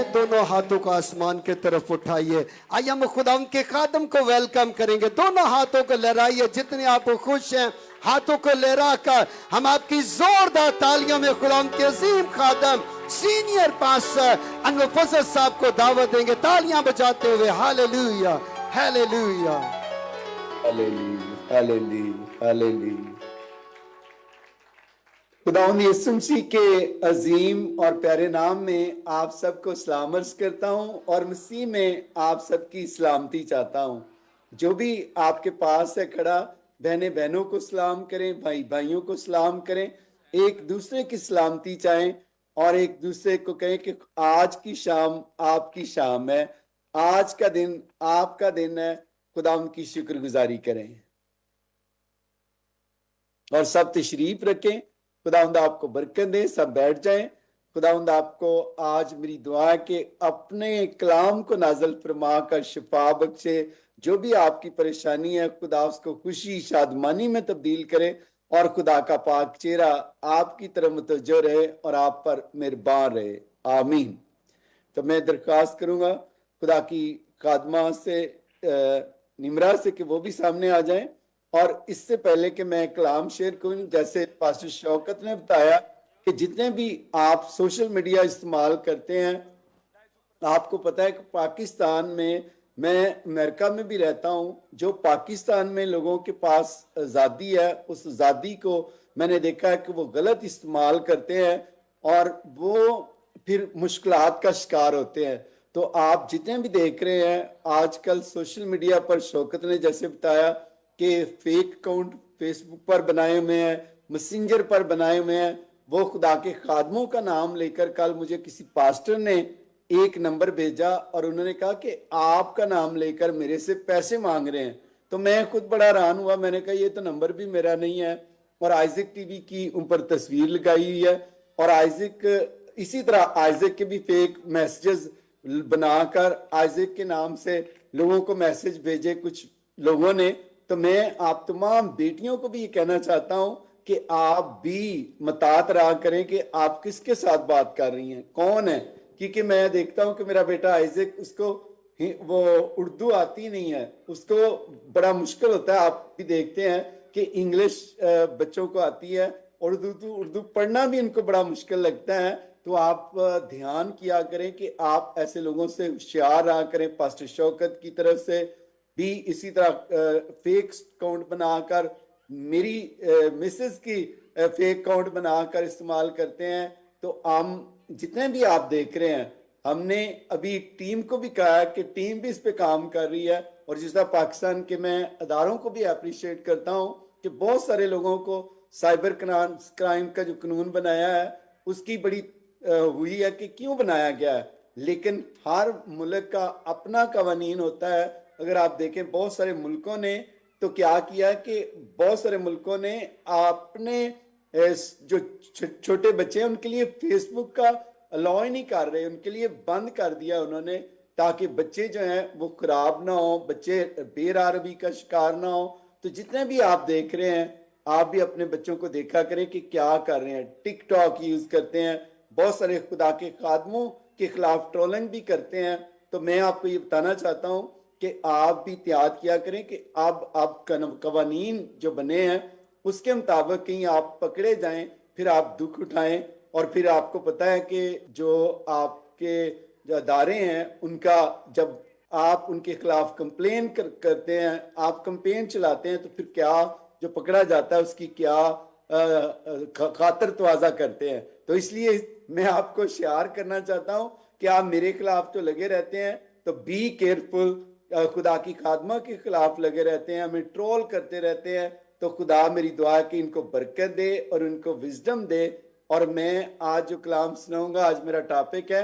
दोनों हाथों को आसमान की तरफ उठाइए। आइए हम खुदा के खादम को वेलकम करेंगे। दोनों हाथों को लहराइए, जितने आप खुश हैं हाथों को लहरा कर हम आपकी जोरदार तालियों में खुदा के अजीम खादम सीनियर पास्टर अनवर फजल साहब को दावत देंगे, तालियां बजाते हुए। Hallelujah, hallelujah, hallelujah, hallelujah, hallelujah. खुदावंद यीशु मसीह के अजीम और प्यारे नाम में आप सबको सलाम अर्ज करता हूं और मसीह में आप सबकी सलामती चाहता हूं। जो भी आपके पास है खड़ा, बहने बहनों को सलाम करें, भाई भाइयों को सलाम करें, एक दूसरे की सलामती चाहें और एक दूसरे को कहें कि आज की शाम आपकी शाम है, आज का दिन आपका दिन है। खुदावंद की शुक्रगुजारी करें और सब तशरीफ रखें। खुदावंद आपको बरकत दे, सब बैठ जाएं। खुदावंद आपको आज मेरी दुआ है कि अपने कलाम को नाजल फरमा कर शिफा बख्शे। जो भी आपकी परेशानी है खुदा उसको खुशी शादमानी में तब्दील करे और खुदा का पाक चेहरा आपकी तरफ मुतवज्जो रहे और आप पर मेहरबान रहे। आमीन। तो मैं दरख्वास्त करूंगा खुदा की खादमा से निमरा से कि वो भी सामने आ जाएं। और इससे पहले कि मैं कलाम शेयर करूं, जैसे पास्टर शौकत ने बताया कि जितने भी आप सोशल मीडिया इस्तेमाल करते हैं, आपको पता है कि पाकिस्तान में, मैं अमेरिका में भी रहता हूं, जो पाकिस्तान में लोगों के पास आज़ादी है उस आज़ादी को मैंने देखा है कि वो गलत इस्तेमाल करते हैं और वो फिर मुश्किलात का शिकार होते हैं। तो आप जितने भी देख रहे हैं आजकल सोशल मीडिया पर, शौकत ने जैसे बताया कि फेक अकाउंट फेसबुक पर बनाए हुए हैं, मैसेंजर पर बनाए हुए हैं, वो खुदा के खादमों का नाम लेकर, कल मुझे किसी पास्टर ने एक नंबर भेजा और उन्होंने कहा कि आपका नाम लेकर मेरे से पैसे मांग रहे हैं। तो मैं खुद बड़ा हैरान हुआ, मैंने कहा ये तो नंबर भी मेरा नहीं है। और आइजक टीवी की ऊपर तस्वीर लगाई हुई है और आइजक, इसी तरह आइजक के भी फेक मैसेजेस बनाकर आइजक के नाम से लोगों को मैसेज भेजे कुछ लोगों ने। तो मैं आप तमाम बेटियों को भी ये कहना चाहता हूं कि आप भी मतात रहा करें कि आप किसके साथ बात कर रही हैं, कौन है। क्योंकि मैं देखता हूं कि मेरा बेटा आइजक, उसको वो उर्दू आती नहीं है, उसको बड़ा मुश्किल होता है। आप भी देखते हैं कि इंग्लिश बच्चों को आती है, उर्दू पढ़ना भी इनको बड़ा मुश्किल लगता है। तो आप ध्यान किया करें कि आप ऐसे लोगों से होशियार रहा करें। पास्टर शौकत की तरफ से भी इसी तरह फेक अकाउंट बनाकर, मेरी मिसेस की फेक अकाउंट बनाकर इस्तेमाल करते हैं। तो हम जितने भी आप देख रहे हैं, हमने अभी टीम को भी कहा है कि टीम भी इस पे काम कर रही है। और जिस तरह पाकिस्तान के मैं अदारों को भी अप्रिशिएट करता हूं कि बहुत सारे लोगों को साइबर क्राइम का जो कानून बनाया है उसकी बड़ी हुई है कि क्यों बनाया गया है, लेकिन हर मुल्क का अपना कवानीन होता है। अगर आप देखें बहुत सारे मुल्कों ने तो क्या किया कि बहुत सारे मुल्कों ने अपने जो छोटे बच्चे हैं उनके लिए फेसबुक का अलाउ ही नहीं कर रहे, उनके लिए बंद कर दिया उन्होंने, ताकि बच्चे जो हैं वो खराब ना हो, बच्चे बेरारबी का शिकार ना हो। तो जितने भी आप देख रहे हैं, आप भी अपने बच्चों को देखा करें कि क्या कर रहे हैं। टिकटॉक यूज करते हैं, बहुत सारे खुदा के खादमों के खिलाफ ट्रोलिंग भी करते हैं। तो मैं आपको ये बताना चाहता हूं कि आप भी त्याग किया करें कि अब कवानीन जो बने हैं उसके मुताबिक कहीं आप पकड़े जाएं, फिर आप दुख उठाएं। और फिर आपको पता है कि जो आपके जो अदारे हैं उनका, जब आप उनके खिलाफ कंप्लेन करते हैं, आप कंपेन चलाते हैं, तो फिर क्या जो पकड़ा जाता है उसकी क्या खातर तवाजा करते हैं। तो इसलिए मैं आपको शेयर करना चाहता हूं कि आप मेरे खिलाफ तो लगे रहते हैं, तो बी केयरफुल। खुदा की खादमा के खिलाफ लगे रहते हैं, हमें ट्रोल करते रहते हैं। तो खुदा मेरी दुआ है कि इनको बरकत दे और इनको विजडम दे। और मैं आज जो कलाम सुनाऊंगा, आज मेरा टॉपिक है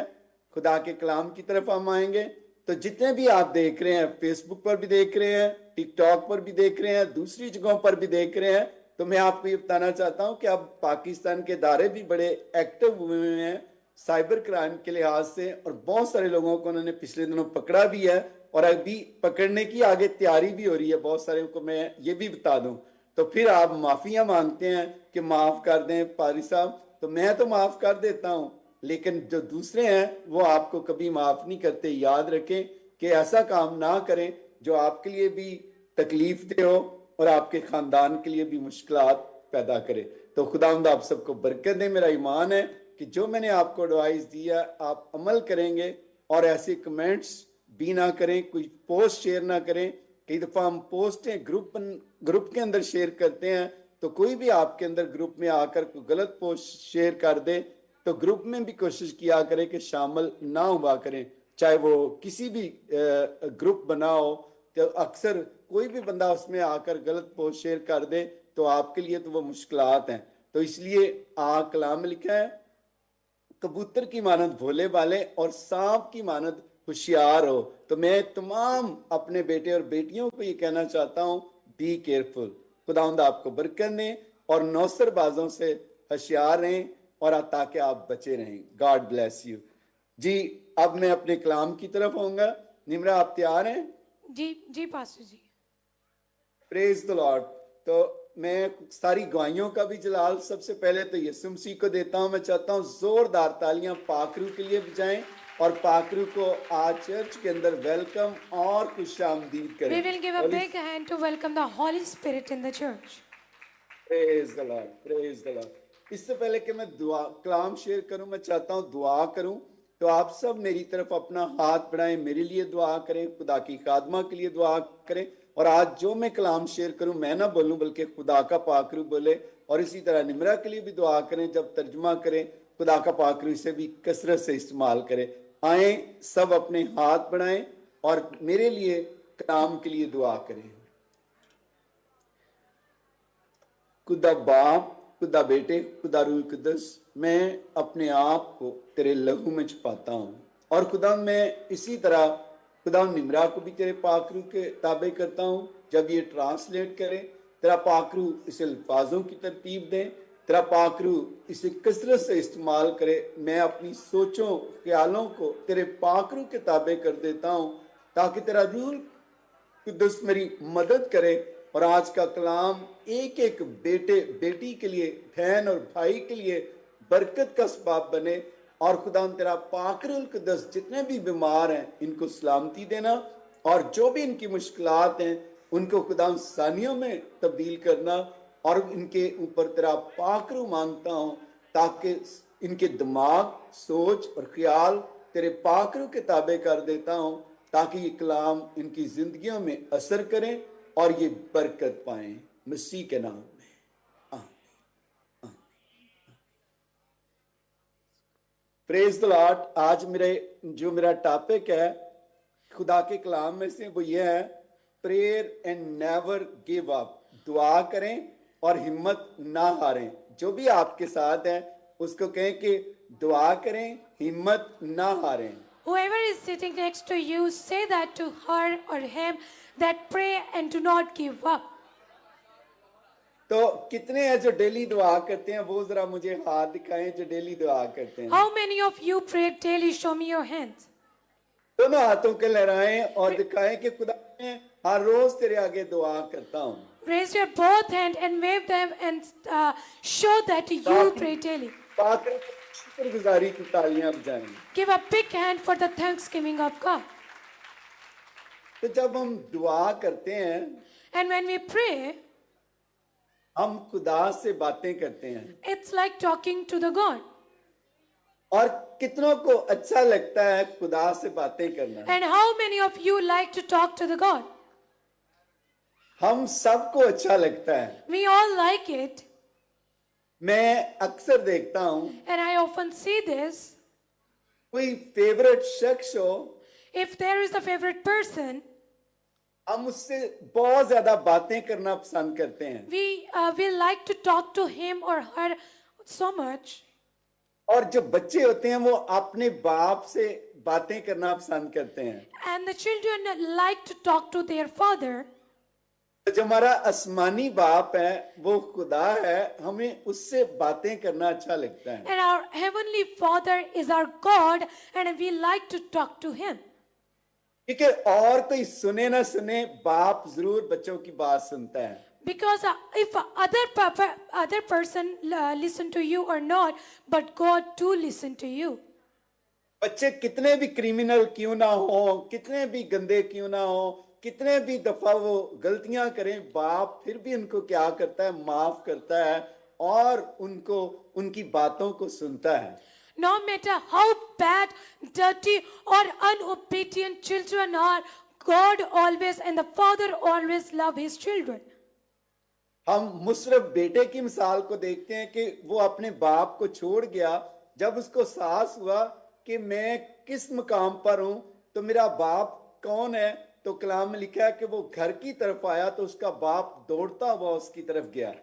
खुदा के कलाम की तरफ हम आएंगे। तो जितने भी आप देख रहे हैं, फेसबुक पर भी देख रहे हैं, टिकटॉक पर भी देख रहे हैं, दूसरी जगहों पर भी देख रहे हैं, तो मैं आपको ये बताना चाहता हूं कि अब पाकिस्तान के इदारे भी बड़े एक्टिव हुए हैं साइबर क्राइम के लिहाज से। और बहुत सारे लोगों को उन्होंने पिछले दिनों पकड़ा भी है और अभी पकड़ने की आगे तैयारी भी हो रही है। बहुत सारे को मैं ये भी बता दूं। तो फिर आप माफिया मांगते हैं कि माफ कर दें पारी साहब, तो मैं तो माफ कर देता हूं, लेकिन जो दूसरे हैं वो आपको कभी माफ नहीं करते। याद रखें कि ऐसा काम ना करें जो आपके लिए भी तकलीफ दे हो और आपके खानदान के लिए भी मुश्किलात पैदा करे। तो खुदावंद आप सबको बरकत दे। मेरा ईमान है कि जो मैंने आपको एडवाइस दिया आप अमल करेंगे और ऐसे कमेंट्स भी ना करें, कोई पोस्ट शेयर ना करें। कई दफा हम पोस्टें ग्रुप के अंदर शेयर करते हैं, तो कोई भी आपके अंदर ग्रुप में आकर कोई गलत पोस्ट शेयर कर दे तो ग्रुप में भी कोशिश किया करें कि शामिल ना हुआ करें। चाहे वो किसी भी ग्रुप बनाओ, तो अक्सर कोई भी बंदा उसमें आकर गलत पोस्ट शेयर कर दे तो आपके लिए तो वो मुश्किलात हैं। तो इसलिए कलाम में लिखा है, कबूतर की मानद भोले वाले और सांप की मानद होशियार हो। तो मैं तमाम अपने बेटे और बेटियों को ये कहना चाहता हूँ, बी केयरफुल। खुदावंद आपको बरकत दें और नौसरबाजों से होशियार रहें और ताकि आप बचे रहें। गॉड ब्लेस यू जी। अब मैं अपने कलाम की तरफ आऊंगा। निम्रा आप तैयार हैं? जी जी pastor ji. Praise the lord. तो मैं सारी गवाहियों का भी जलाल सबसे पहले तो यीशु मसीह को देता हूं। मैं चाहता हूं जोरदार तालियां पाकरू के लिए बजाएं और पाकरू को आज चर्च के अंदर वेलकम और खुशामदीद करें। We will give a big hand to welcome the Holy Spirit in the church. Praise the Lord, praise the Lord. इससे पहले कि मैं दुआ कलाम शेयर करूं, मैं चाहता हूं दुआ करूं। तो आप सब मेरी तरफ अपना हाथ बढ़ाएं, मेरे लिए दुआ करें, खुदा की खादमा के लिए दुआ करें। और आज जो मैं कलाम शेयर करूं मैं ना बोलूं बल्कि खुदा का पाकरू बोले। और इसी तरह निमरा के लिए भी दुआ करें, जब तर्जुमा करें खुदा का पाकरू इसे भी कसरत से इस्तेमाल करें। आए सब अपने हाथ बढ़ाएं और मेरे लिए कलाम के लिए दुआ करें। खुदा बाप, खुदा बेटे, खुदा रूह कुद्दस, मैं अपने आप को तेरे लहू में छुपाता हूँ। और खुदा मैं इसी तरह खुदा निमरा को भी तेरे पाकरू के ताबे करता हूँ। जब ये ट्रांसलेट करे तेरा पाकरू इसे अल्फाजों की तरतीब दे, तेरा पाकरू इसे कसरत से इस्तेमाल करे। मैं अपनी सोचों ख्यालों को तेरे पाकरू के ताबे कर देता हूँ ताकि तेरा रूह कुद्दस मेरी मदद करे और आज का कलाम एक एक बेटे बेटी के लिए, बहन और भाई के लिए बरकत का सबब बने। और खुदा तेरा पाकरुल कुद्दस जितने भी बीमार हैं इनको सलामती देना और जो भी इनकी मुश्किलात हैं उनको खुदा सानियों में तब्दील करना। और इनके ऊपर तेरा पाकरू मांगता हूँ ताकि इनके दिमाग, सोच और ख्याल तेरे पाकरू के ताबे कर देता हूँ ताकि ये कलाम इनकी जिंदगियों में असर करें और ये बरकत पाएं मसीह के नाम में। Praise the Lord. आज मेरा टॉपिक है खुदा के कलाम में से वो ये है, prayer and never give up. दुआ करें और हिम्मत ना हारें। जो भी आपके साथ है उसको कहें कि दुआ करें, हिम्मत ना हारें। Whoever is sitting next to you, say that to her or him, that pray and do not give up. तो कितने हैं जो डेली दुआ करते हैं? वो जरा मुझे हाथ दिखाएं जो डेली दुआ करते हैं। How many of you pray daily? Show me your hands. दोनों हाथों के लहराएं और दिखाएं कि खुदा मैं हर रोज तेरे आगे दुआ करता हूँ। Raise your both hands and wave them and show that you pray daily. पाकर शुक्रगुजारी की तालियां बजाएं। Give a big hand for the thanksgiving of God. तो जब हम दुआ करते हैं And when we pray, हम खुदा से बातें करते हैं it's like talking to the God. और कितनों को अच्छा लगता है खुदा से बातें करना। And how many of you like to talk to the God? हम सबको अच्छा लगता है। We all like it. मैं अक्सर देखता हूँ And I often see this. कोई फेवरेट शख्स हो, If there is a favorite person, हम उससे बहुत ज्यादा बातें करना पसंद करते हैं। we like to talk to him or her so much. और जो बच्चे होते हैं वो अपने बाप से बातें करना पसंद करते हैं। And the children like to talk to their father. तो जो हमारा आसमानी बाप है वो खुदा है, हमें उससे बातें करना अच्छा लगता है। And our heavenly Father is our God, and we like to talk to him. क्योंकि और कोई सुने ना सुने बाप जरूर बच्चों की बात सुनता है। Because if other person listen to you or not, but God do listen to you. बच्चे कितने भी क्रिमिनल क्यों ना हो, कितने भी गंदे क्यों ना हो, कितने भी दफा वो गलतियां करें, बाप फिर भी उनको क्या करता है, माफ करता है और उनको उनकी बातों को सुनता है. No matter how bad, dirty, or unobedient children are, God always and the Father always love His children. हम मुशर्रफ बेटे की मिसाल को देखते हैं कि वो अपने बाप को छोड़ गया. जब उसको एहसास हुआ कि मैं किस मुकाम पर हूं, तो मेरा बाप कौन है, तो कलाम में लिखा है कि वो घर की तरफ आया तो उसका बाप दौड़ता हुआ उसकी तरफ गया.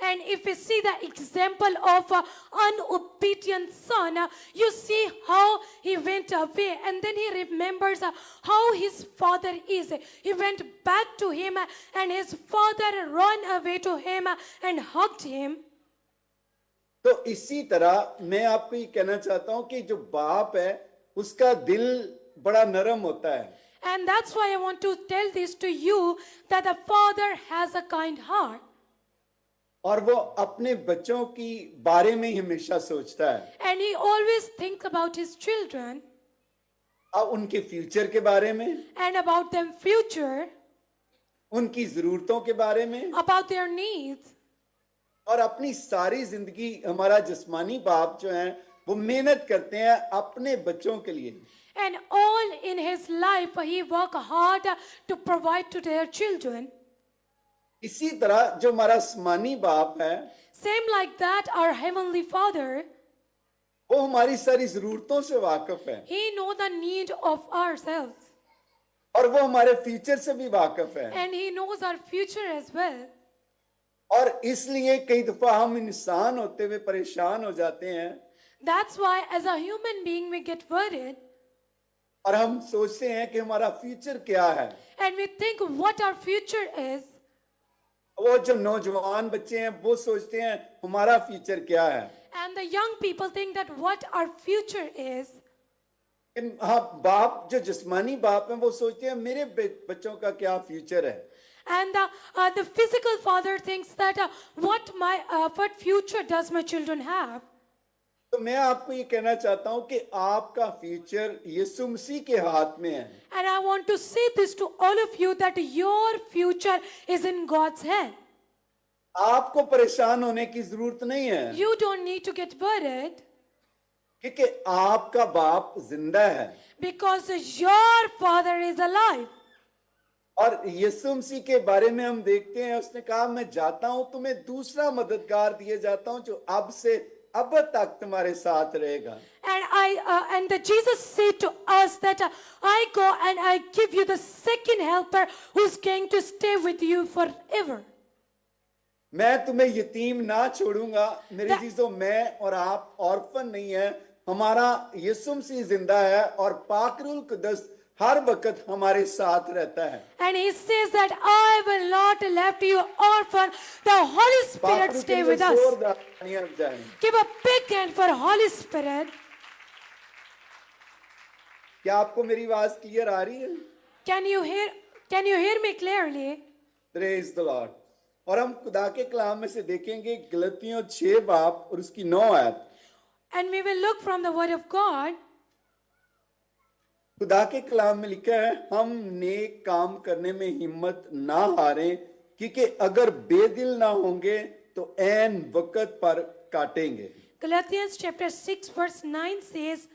And if you see the example of an unobedient son, you see how he went away and then he remembers how his father is. He went back to him and his father ran away to him and hugged him. तो इसी तरह मैं आपको ये कहना चाहता हूं कि जो बाप है उसका दिल बड़ा नरम होता है. And that's why I want to tell this to you that the father has a kind heart. और वो अपने बच्चों की बारे में ही हमेशा सोचता है. And he always thinks about his children अब उनके फ्यूचर के बारे में, and about their future, उनकी जरूरतों के बारे में, about their needs. और अपनी सारी जिंदगी हमारा जिस्मानी बाप जो है वो मेहनत करते हैं अपने बच्चों के लिए. And all in his life he work hard to provide to their children. इसी तरह जो हमारा आसमानी बाप है Same like that, our heavenly Father, वो हमारी सारी जरूरतों से वाकिफ है he know the need of ourselves और वो हमारे फ्यूचर से भी वाकिफ है. and he knows our future as well. और इसलिए कई दफा हम इंसान होते हुए परेशान हो जाते हैं That's why as a human being we get worried और हम सोचते हैं कि हमारा फ्यूचर क्या है. and we think what our future is. वो जो नौजवान बच्चे हैं वो सोचते हैं हमारा फ्यूचर क्या है. And the young people think that what our future is. हाँ, बाप जो जिस्मानी बाप है वो सोचते हैं मेरे बच्चों का क्या फ्यूचर है. And the physical father thinks that what future does my children have. तो मैं आपको ये कहना चाहता हूं कि आपका फ्यूचर यीशु मसीह के हाथ में है. And I want to say this to all of you that your future is in God's hand. आपको परेशान होने की जरूरत नहीं है You don't need to get worried क्योंकि आपका बाप जिंदा है because your father is alive. और यीशु मसीह के बारे में हम देखते हैं उसने कहा मैं जाता हूं तुम्हें दूसरा मददगार दिए जाता हूं जो अब से अब तक तुम्हारे साथ रहेगा. And Jesus said to us that I go and I give you the second helper who's going to stay with you forever. मैं तुम्हें यतीम ना छोड़ूंगा. मेरे That- चीजों मैं और आप ऑर्फन नहीं है. हमारा यीशु मसीह जिंदा है और पाक रूह कुदस हर वक्त हमारे साथ रहता है. And he says that I will not left you orphan. The Holy पाक Spirit रूह stay के लिए with us. जोरदार तालियां बजाएं. Give a big hand for Holy Spirit. क्या आपको मेरी आवाज क्लियर आ रही है? Can you hear me clearly? Praise the Lord. और हम खुदा के कलाम में से देखेंगे गलतियों 6 बाब और उसकी 9 आयत. And we will look from the word of God. खुदा के कलाम में लिखा है हम नेक काम करने में हिम्मत ना हारें क्योंकि अगर बेदिल ना होंगे तो ऐन वक्त पर काटेंगे. Galatians chapter 6 verse 9 says,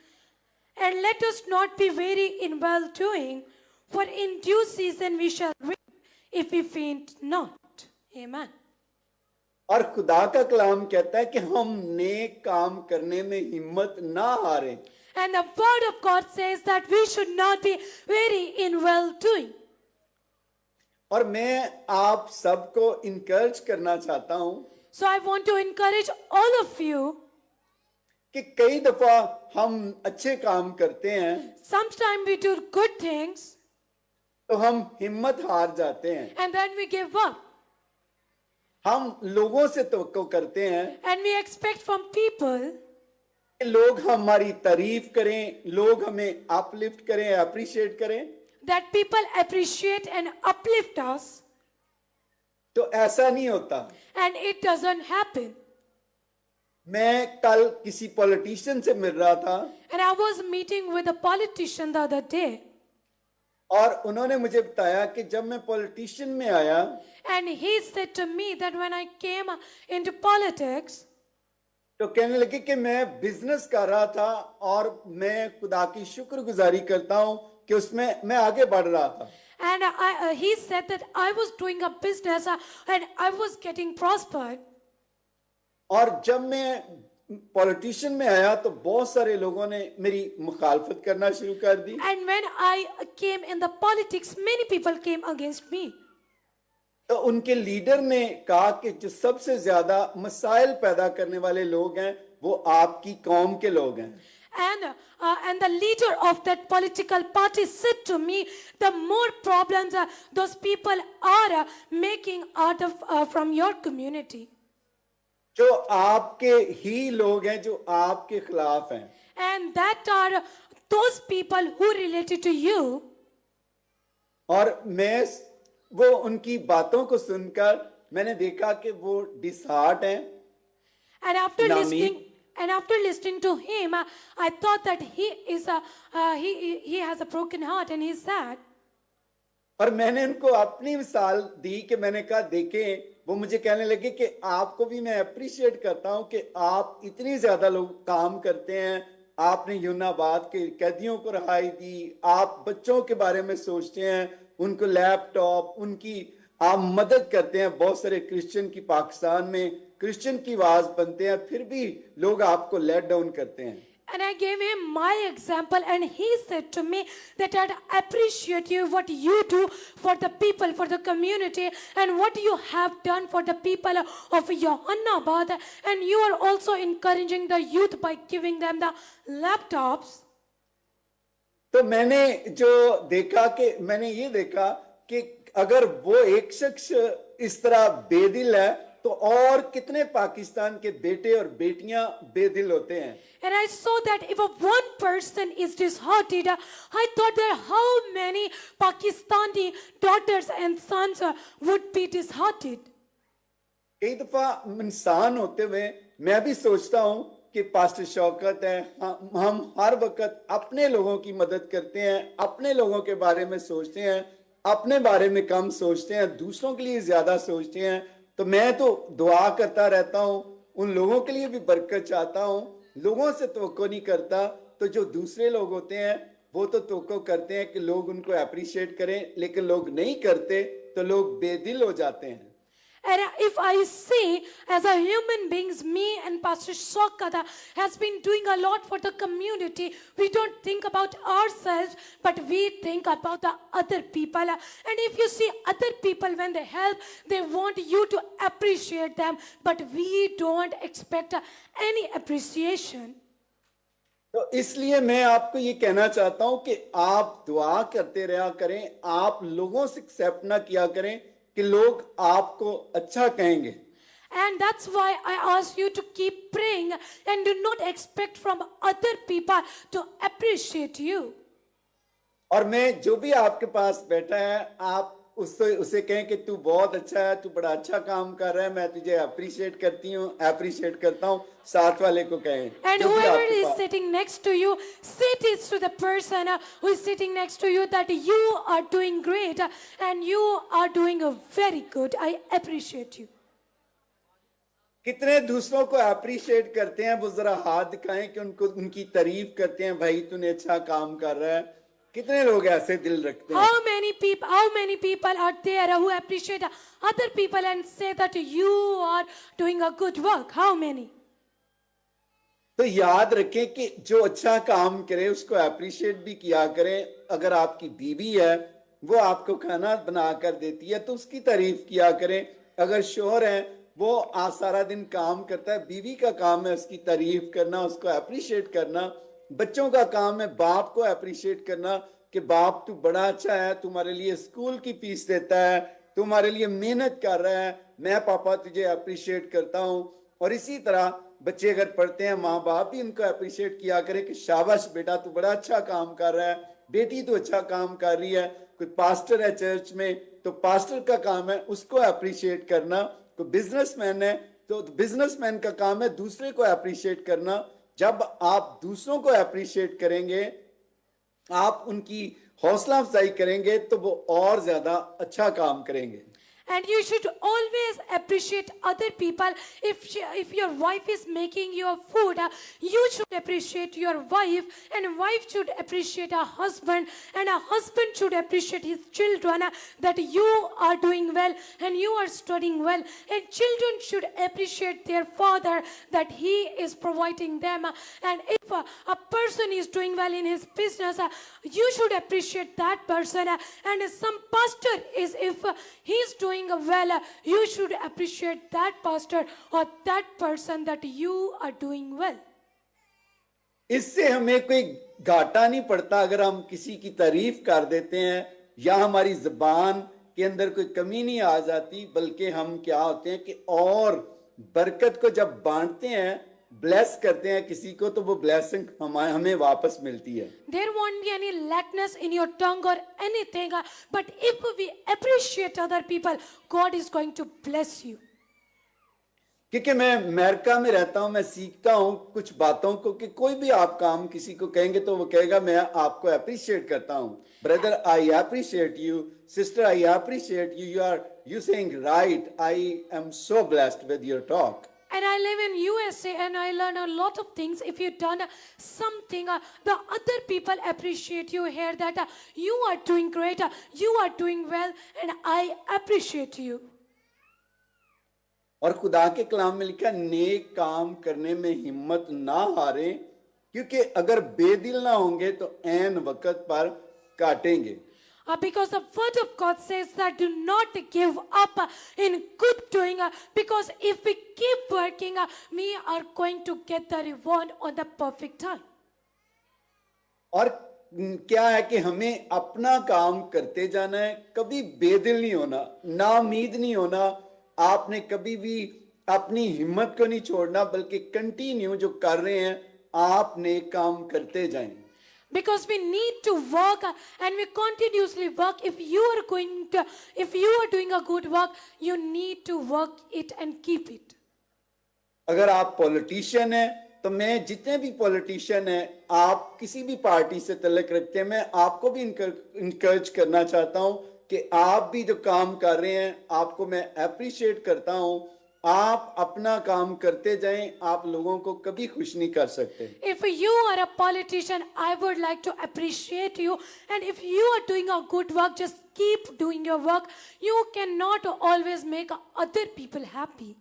and let us not be weary in well doing, for in due season we shall reap if we faint not. Amen. और खुदा का कलाम कहता है कि हम नेक काम करने में हिम्मत ना हारें. And the word of God says that we should not be weary in well doing. और मैं आप सबको इनकरेज करना चाहता हूं So I want to encourage all of you. कि कई दफा हम अच्छे काम करते हैं Sometimes we do good things तो हम हिम्मत हार जाते हैं. and then we give up. हम लोगों से तवक्को करते हैं And we expect from people कि लोग हमारी तारीफ करें, लोग हमें अपलिफ्ट करें, अप्रिशिएट करें. that people appreciate and uplift us. तो ऐसा नहीं होता। And it doesn't happen. मैं कल किसी पॉलिटिशियन से मिल रहा था And I was meeting with a politician the other day, और उन्होंने मुझे बताया कि जब मैं पॉलिटिशियन में आया and he said to me that when I came into politics, तो कहने लगे कि मैं बिजनेस कर रहा था और मैं खुदा की शुक्रगुजारी करता हूं कि उसमें मैं आगे बढ़ रहा था। and he said that I was doing a business and I was getting prospered. और जब मैं पॉलिटिशियन में आया तो बहुत सारे लोगों ने मेरी मुखालफत करना शुरू कर दी। And when I came in the politics, many people came against me. तो उनके लीडर ने कहा कि जो सबसे ज्यादा मसाइल पैदा करने वाले लोग हैं वो आपकी कौम के लोग हैं। And the leader of that political party said to me, the more problems those people are making out of from your community. जो आपके ही लोग हैं जो आपके खिलाफ हैं। And that are those people who related to you. और मैं वो उनकी बातों को सुनकर मैंने देखा कि वो डिसहार्ट हैं। And after नामी। listening to him, I thought that he is he has a broken heart and he's sad. और मैंने उनको अपनी मिसाल दी कि मैंने कहा देखें, वो मुझे कहने लगे कि आपको भी मैं अप्रिशिएट करता हूं कि आप इतनी ज्यादा लोग काम करते हैं। आपने यूनाबाद के कैदियों को रिहाई दी, आप बच्चों के बारे में सोचते हैं, उनको लैपटॉप, उनकी आप मदद करते हैं। बहुत सारे क्रिश्चियन की पाकिस्तान में क्रिश्चियन की आवाज बनते हैं, फिर भी लोग आपको लेट डाउन करते हैं। And I gave him my example, and he said to me that I'd appreciate you, what you do for the people, for the community, and what you have done for the people of Johannabad. And you are also encouraging the youth by giving them the laptops. तो मैंने जो देखा कि मैंने ये देखा कि अगर वो एक शख्स इस तरह बेदिल है तो और कितने पाकिस्तान के बेटे और बेटियां बेदिल होते हैं। And I saw that if one person is disheartened, I thought that how many Pakistani daughters and sons would be disheartened. कई दफा इंसान होते हुए मैं भी सोचता हूं कि पास्टर शौकत है, हम हर वक्त अपने लोगों की मदद करते हैं, अपने लोगों के बारे में सोचते हैं, अपने बारे में कम सोचते हैं, दूसरों के लिए ज्यादा सोचते हैं। तो मैं तो दुआ करता रहता हूं, उन लोगों के लिए भी बरकत चाहता हूं, लोगों से तवक्को नहीं करता। तो जो दूसरे लोग होते हैं वो तो तवक्को करते हैं कि लोग उनको अप्रिशिएट करें, लेकिन लोग नहीं करते तो लोग बेदिल हो जाते हैं। And if I see as a human beings, me and Pastor Shokada has been doing a lot for the community. We don't think about ourselves, but we think about the other people. And if you see other people when they help, they want you to appreciate them, but we don't expect any appreciation. तो इसलिए मैं आपको ये कहना चाहता हूं कि आप दुआ करते रहा करें, आप लोगों से एक्सेप्ट ना किया करें कि लोग आपको अच्छा कहेंगे। And that's why I ask you to keep praying and do not expect from other people to appreciate you. और मैं जो भी आपके पास बैठा है आप उसे कहें कि तू बहुत अच्छा है, तू बड़ा अच्छा काम कर रहा है, मैं तुझे अप्रिशिएट करता हूँ। साथ वाले को कहें। And जो भी whoever आपके is pass- sitting next to you, say it to the person who is sitting next to you that you are doing great and you are doing very good. I appreciate you. कितने दूसरों को appreciate करते हैं, वो जरा हाथ दिखाएं कि उनको उनकी तारीफ करते हैं, भाई तूने अच्छा काम कर रहा है। कितने लोग ऐसे दिल रखते हैं? How many people are there who appreciate other people and say that you are doing a good work? How many? तो याद रखें कि जो अच्छा काम करे उसको अप्रिशिएट भी किया करें। अगर आपकी बीवी है वो आपको खाना बना कर देती है तो उसकी तारीफ किया करें। अगर शोहर है वो आज सारा दिन काम करता है, बीवी का काम है उसकी तारीफ करना, उसको अप्रिशिएट करना। बच्चों का काम है बाप को अप्रिशिएट करना कि बाप तू बड़ा अच्छा है, तुम्हारे लिए स्कूल की फीस देता है, तुम्हारे लिए मेहनत कर रहा है, मैं पापा तुझे अप्रिशिएट करता हूं। और इसी तरह बच्चे अगर पढ़ते हैं माँ बाप भी उनको अप्रिशिएट किया करे कि शाबाश बेटा तू बड़ा अच्छा काम कर रहा है, बेटी तू अच्छा काम कर रही है। कोई पास्टर है चर्च में तो पास्टर का काम है उसको अप्रिशिएट करना, कोई बिजनेसमैन है तो बिजनेसमैन का काम है दूसरे को अप्रिशिएट करना। जब आप दूसरों को अप्रिशिएट करेंगे, आप उनकी हौसला अफजाई करेंगे तो वो और ज्यादा अच्छा काम करेंगे। And you should always appreciate other people. If your wife is making your food, you should appreciate your wife, and wife should appreciate her husband, and a husband should appreciate his children, that you are doing well and you are studying well. And children should appreciate their father, that he is providing them. And if a person is doing well in his business, you should appreciate that person. And some pastor is, if he is doing well, you should appreciate that pastor or that person, that you are doing well. इससे हमें कोई घाटा नहीं पड़ता अगर हम किसी की तारीफ कर देते हैं, या हमारी जुबान के अंदर कोई कमी नहीं आ जाती, बल्कि हम क्या होते हैं कि और बरकत को जब बांटते हैं, ब्लेस करते हैं किसी को, तो वो ब्लेसिंग हमें वापस मिलती है। There won't be any lackness in your tongue or anything, but if we appreciate other people, God is going to bless you. क्योंकि मैं अमेरिका में रहता हूं, मैं सीखता हूं कुछ बातों को कि कोई भी आप काम किसी को कहेंगे तो वो कहेगा मैं आपको अप्रिशिएट करता हूं, brother I appreciate you, sister I appreciate you, you saying right, I am so blessed with your talk. And I live in USA and I learn a lot of things. If you've done something, the other people appreciate you here, that you are doing great, you are doing well, and I appreciate you. और खुदा के कलाम में लिखा नेक काम करने में हिम्मत ना हारे, क्योंकि अगर बेदिल ना होंगे तो ऐन वक्त पर काटेंगे। Because the word of God says that do not give up in good doing, because if we keep working, we are going to get the reward on the perfect time. और क्या है कि हमें अपना काम करते जाना है, कभी बेदिल नहीं होना, नाउम्मीद नहीं होना, आपने कभी भी अपनी हिम्मत को नहीं छोड़ना, बल्कि कंटिन्यू जो कर रहे हैं आप नेक काम करते जाएं। Because we need to work and we continuously work. If you are doing a good work, you need to work it and keep it. अगर आप पॉलिटिशियन हैं तो मैं जितने भी पॉलिटिशियन हैं, आप किसी भी पार्टी से तल्लुक रखते हैं, मैं आपको भी इनकरेज करना चाहता हूं कि आप भी जो काम कर रहे हैं आपको मैं अप्रिशिएट करता हूं, आप अपना काम करते जाएं, आप लोगों को कभी खुश नहीं कर सकते। If you are a politician, I would like to appreciate you, and if you are doing a good work, just keep doing your work. You cannot always make other people happy.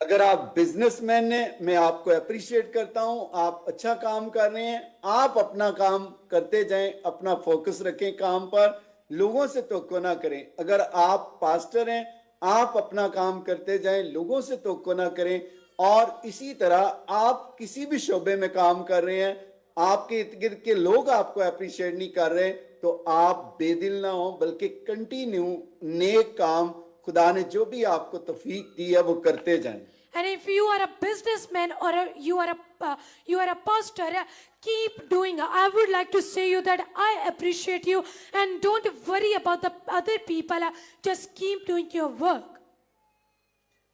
अगर आप businessman हैं, मैं आपको appreciate करता हूं, आप अच्छा काम कर रहे हैं, आप अपना काम करते जाएं, अपना फोकस रखें काम पर, लोगों से तोक्को ना करें। अगर आप पास्टर हैं, आप अपना काम करते जाएं, लोगों से तोक्को ना करें। और इसी तरह आप किसी भी शोबे में काम कर रहे हैं, आपके इर्द गिर्द के लोग आपको अप्रिशिएट नहीं कर रहे, तो आप बेदिल ना हो, बल्कि कंटिन्यू नेक काम खुदा ने जो भी आपको तौफीक दी है वो करते जाएं। And if you are a businessman or you are a pastor, keep doing. I would like to say you that I appreciate you, and don't worry about the other people. Just keep doing your work.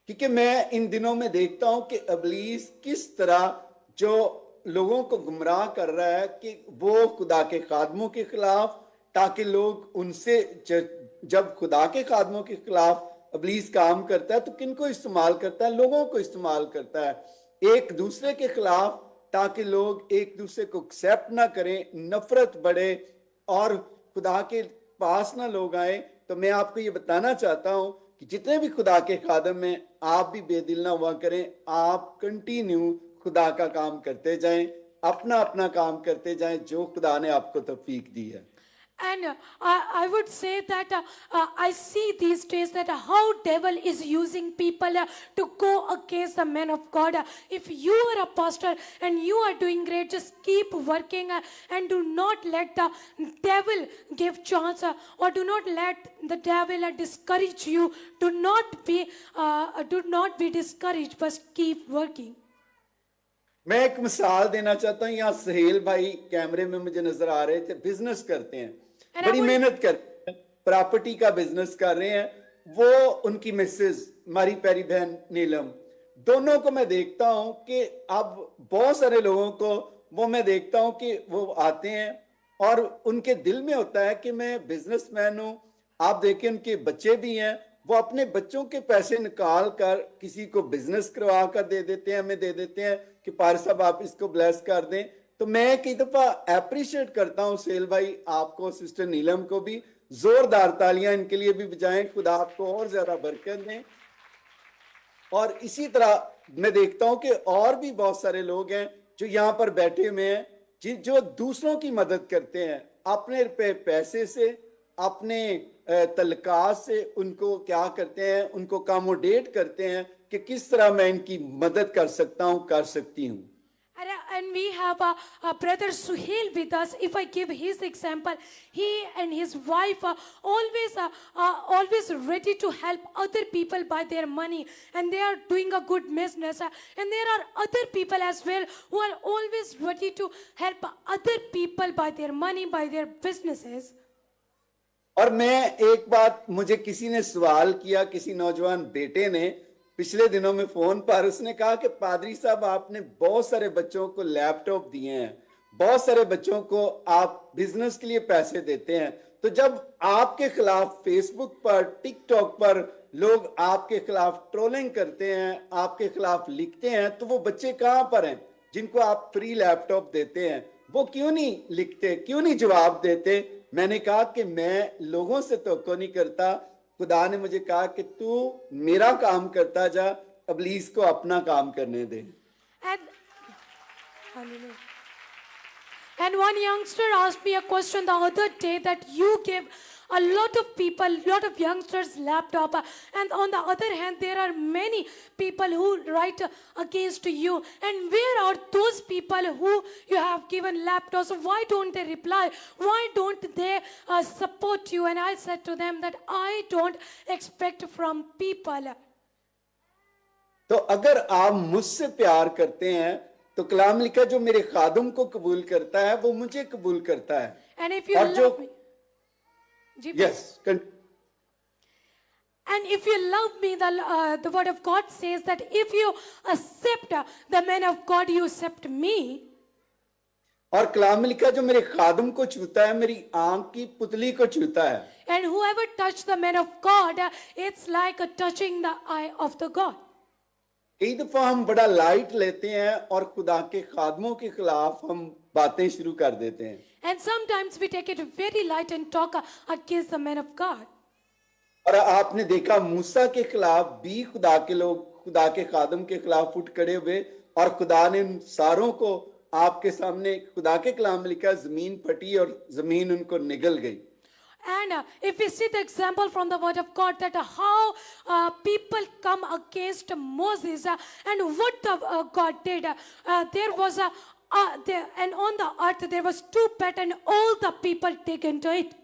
क्योंकि मैं इन दिनों में देखता हूं कि इब्लीस किस तरह जो लोगों को गुमराह कर रहा है कि वो खुदा के खादमों के खिलाफ, ताकि लोग उनसे जब खुदा के खादमों के खिलाफ इब्लीस काम करता है तो किनको इस्तेमाल करता है? लोगों को इस्तेमाल करता है एक दूसरे के खिलाफ, ताकि लोग एक दूसरे को एक्सेप्ट ना करें, नफरत बढ़े और खुदा के पास ना लोग आए। तो मैं आपको ये बताना चाहता हूं कि जितने भी खुदा के खादम हैं, आप भी बेदिल ना हुआ करें, आप कंटिन्यू खुदा का काम करते जाएं, अपना अपना काम करते जाएं जो खुदा ने आपको तौफीक दी है। And I would say that I see these days that how devil is using people to go against the man of God. If you are a pastor and you are doing great, just keep working and do not let the devil give chance or do not let the devil discourage you. Do not be discouraged, but keep working. मैं एक मिसाल देना चाहता हूँ। यहाँ सहेल भाई कैमरे में मुझे नजर आ रहे थे, बिजनेस करते हैं। And I बड़ी want- मेहनत कर प्रॉपर्टी का बिजनेस कर रहे हैं। वो उनकी मिसेस मारी प्यारी बहन नीलम, दोनों को मैं देखता हूं कि अब बहुत सारे लोगों को वो मैं देखता हूं कि वो आते हैं और उनके दिल में होता है कि मैं बिजनेसमैन हूं। आप देखें उनके बच्चे भी हैं, वो अपने बच्चों के पैसे निकाल कर किसी को बिजनेस करवा कर दे देते हैं, हमें दे देते हैं कि पार साहब आप इसको ब्लेस कर दें। तो मैं कई दफा अप्रिशिएट करता हूं सेल भाई आपको, सिस्टर नीलम को भी। जोरदार तालियां इनके लिए भी बजाएं, खुदा आपको और ज्यादा बरकत दें। और इसी तरह मैं देखता हूं कि और भी बहुत सारे लोग हैं जो यहाँ पर बैठे हुए हैं जो दूसरों की मदद करते हैं, अपने रुपए पैसे से, अपने तलकात से उनको क्या करते हैं, उनको अकोमोडेट करते हैं कि किस तरह मैं इनकी मदद कर सकता हूं, कर सकती हूं। And we have a brother Suhail with us. If I give his example, he and his wife are always ready to help other people by their money, and they are doing a good business. And there are other people as well who are always ready to help other people by their money, by their businesses. और मैं एक बात, मुझे किसी ने सवाल किया, किसी नौजवान बेटे ने पिछले दिनों में फोन पर, उसने कहा कि पादरी साहब आपने बहुत सारे बच्चों को लैपटॉप दिए हैं, बहुत सारे बच्चों को आप बिजनेस के लिए पैसे देते हैं, तो जब आपके खिलाफ फेसबुक पर, टिकटॉक पर लोग आपके खिलाफ ट्रोलिंग करते हैं, आपके खिलाफ लिखते हैं, तो वो बच्चे कहां पर हैं जिनको आप फ्री लैपटॉप देते हैं? वो क्यों नहीं लिखते, क्यों नहीं जवाब देते? मैंने कहा कि मैं लोगों से तवक्को नहीं करता, खुदा ने मुझे कहा कि तू मेरा काम करता जा, अबलीस को अपना काम करने दे। And one youngster asked me a question the other day that you give a lot of people, lot of youngsters laptop, and on the other hand there are many people who write against you, and where are those people who you have given laptops? Why don't they reply? Why don't they support you? And I said to them that I don't expect from people. तो अगर आप मुझसे प्यार करते हैं तो कलाम लिखा जो मेरे खादम को कबूल करता है वो मुझे कबूल करता है। And if you और जो love me, yes, and if you love me, the word of God says that if you accept the man of God, you accept me. और कलाम लिखा जो मेरे खादम को छूता है मेरी आंख की पुतली को छूता है। And whoever touched the man of God, it's like touching the eye of the God. कई दफा हम बड़ा लाइट लेते हैं और खुदा के खादमों के खिलाफ हम बातें शुरू कर देते हैं। And sometimes we take it very light and talk against the man of God. और आपने देखा मूसा के खिलाफ भी खुदा के लोग खुदा के खादम के खिलाफ उठ खड़े हुए और खुदा ने उन सारों को आपके सामने, खुदा के कलाम लिखा, जमीन फटी और जमीन उनको निगल गई। And if we see the example from the word of God that how people come against Moses and what the, God did, there was and on the earth there was two pit and all the people take into it.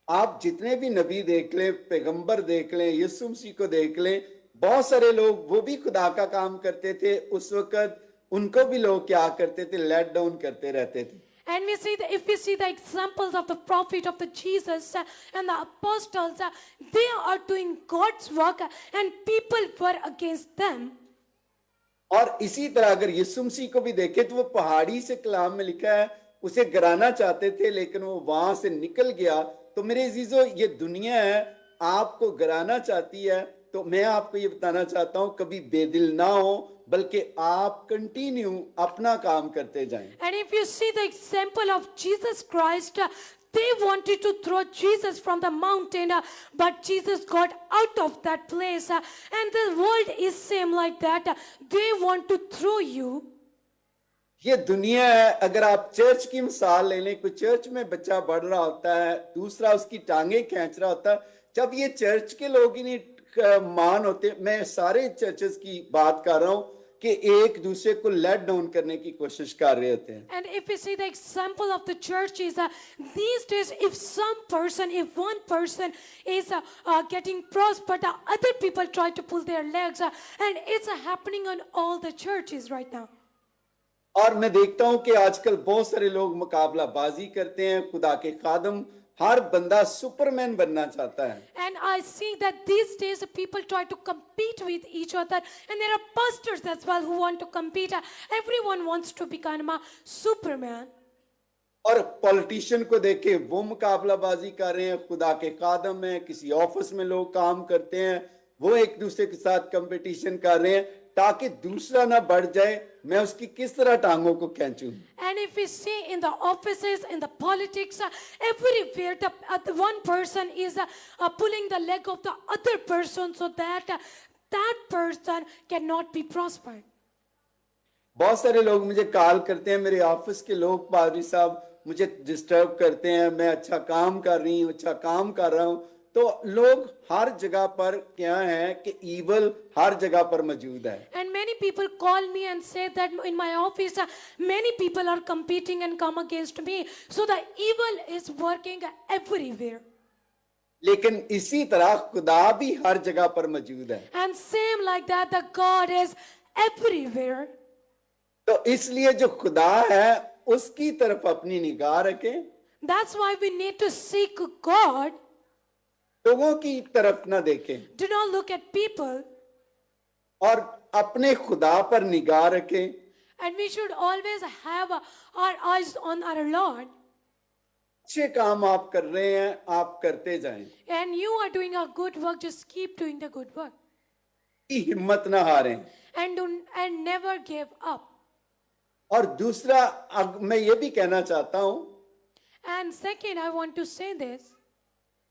आप जितने भी नबी देख लें, पैगंबर देख लें, यीशु मसीह को देख लें, बहुत सारे लोग वो भी खुदा का काम करते थे। उस वक्त उनको भी लोग क्या करते थे, लेट डाउन करते रहते थे। And we see that if we see the examples of the prophet of the Jesus and the apostles, they are doing God's work and people were against them. और इसी तरह अगर यीशु मसीह को भी देखे तो वो पहाड़ी से कलाम में लिखा है उसे गिराना चाहते थे लेकिन वो वहां से निकल गया। तो मेरे अजीजों, ये दुनिया है आपको गिराना चाहती है, तो मैं आपको ये बताना चाहता हूं कभी बेदिल ना हो बल्कि आप कंटिन्यू अपना काम करते जाएं। And if you see the example of Jesus Christ, they wanted to throw Jesus from the mountain, but Jesus got out of that place. And the world is same like that. They want to throw you. ये दुनिया है। अगर आप church की मिसाल ले लें, कोई चर्च में बच्चा बढ़ रहा होता है, दूसरा उसकी टांगे खींच रहा होता है, जब ये चर्च के लोग ही नहीं मान होते, मैं सारे चर्चेस की बात कर रहा हूं कि एक दूसरे को लेट डाउन करने की कोशिश कर रहे होते हैं। And if you see the example of the churches, these days if one person is getting prospered, other people try to pull their legs, and it's happening on all the churches right now. और मैं देखता हूं कि आजकल बहुत सारे लोग मुकाबलाबाजी करते हैं खुदा के खादम, हर बंदा सुपरमैन बनना चाहता है। And I see that these days people try to compete with each other, and there are pastors as well who want to compete. Everyone wants to become a Superman. और पॉलिटिशियन को देख के वो मुकाबलाबाजी कर रहे हैं, खुदा के खादम है, किसी ऑफिस में लोग काम करते हैं, वो एक दूसरे के साथ कंपटीशन कर रहे हैं ताकि दूसरा ना बढ़ जाए, मैं उसकी किस तरह टांगों को खींचूं। And if we see in the offices, in the politics, everywhere, the one person is pulling the leg of the other person so that that person cannot be prospered. बहुत सारे लोग मुझे कॉल करते हैं, मेरे ऑफिस के लोग, पादरी साहब मुझे डिस्टर्ब करते हैं, मैं अच्छा काम कर रही हूँ, अच्छा काम कर रहा हूँ। तो लोग हर जगह पर क्या है कि ईवल हर जगह पर मौजूद है। And many people call me and say that in my office, many people are competing and come against me. So the evil is working everywhere. लेकिन इसी तरह खुदा भी हर जगह पर मौजूद है। And same like that, the God is everywhere. तो इसलिए जो खुदा है उसकी तरफ अपनी निगाह रखें, That's why we need to seek God. लोगों की तरफ ना देखें Do not look at people. और अपने खुदा पर निगाह रखें। And we should always have our eyes on our Lord. अच्छे काम आप कर रहे हैं, आप करते जाएं, And you are doing a good work, just keep doing the good work. की हिम्मत ना हारें। And never give up. और दूसरा मैं ये भी कहना चाहता हूं, And second, I want to say this.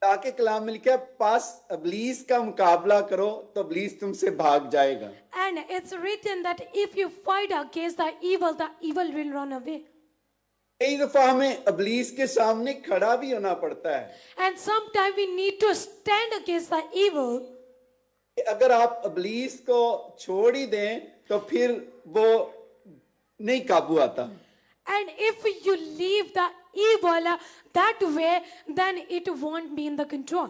ताकि कलाम में लिखा है, पास इब्लीस का मुकाबला करो तो इब्लीस तुमसे भाग जाएगा। And it's written that if you fight against the evil will run away. कई दफा हमें इब्लीस के सामने खड़ा भी होना पड़ता है। And sometimes we need to stand against the evil. कि अगर आप इब्लीस को छोड़ ही दें तो फिर वो नहीं काबू आता। And if you leave the evil that way, then it won't be in the control.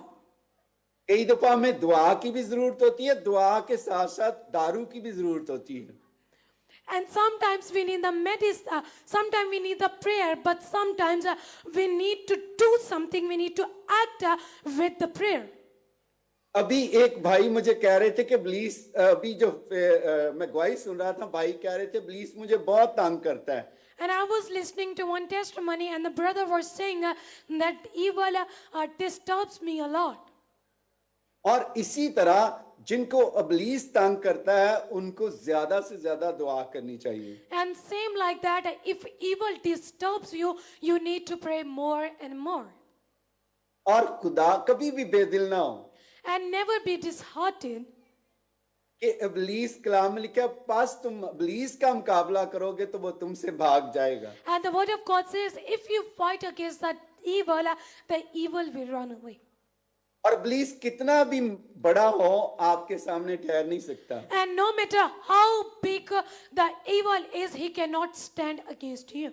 कई दफा हमें दुआ की भी जरूरत होती है, दुआ के साथ साथ दारू की भी जरूरत होती है। And sometimes we need the medicine, sometimes we need the prayer, but sometimes we need to do something, we need to act with the prayer. अभी एक भाई मुझे कह रहे थे कि इब्लीस, अभी जो मैं गवाही सुन रहा था, भाई कह रहे थे इब्लीस मुझे बहुत तंग करता है। And I was listening to one testimony, and the brother was saying that evil disturbs me a lot. और इसी तरह जिनको इब्लीस तंग करता है उनको ज्यादा से ज्यादा दुआ करनी चाहिए। And same like that, if evil disturbs you, you need to pray more and more. और खुदा कभी भी बेदिल ना हो And never be disheartened. कि इब्लीस, कलाम में लिखा है, पास तुम इब्लीस का मुकाबला करोगे तो वो तुमसे भाग जाएगा। And the word of God says, if you fight against that evil, the evil will run away. और इब्लीस कितना भी बड़ा हो आपके सामने ठहर नहीं सकता। And no matter how big the evil is, he cannot stand against you.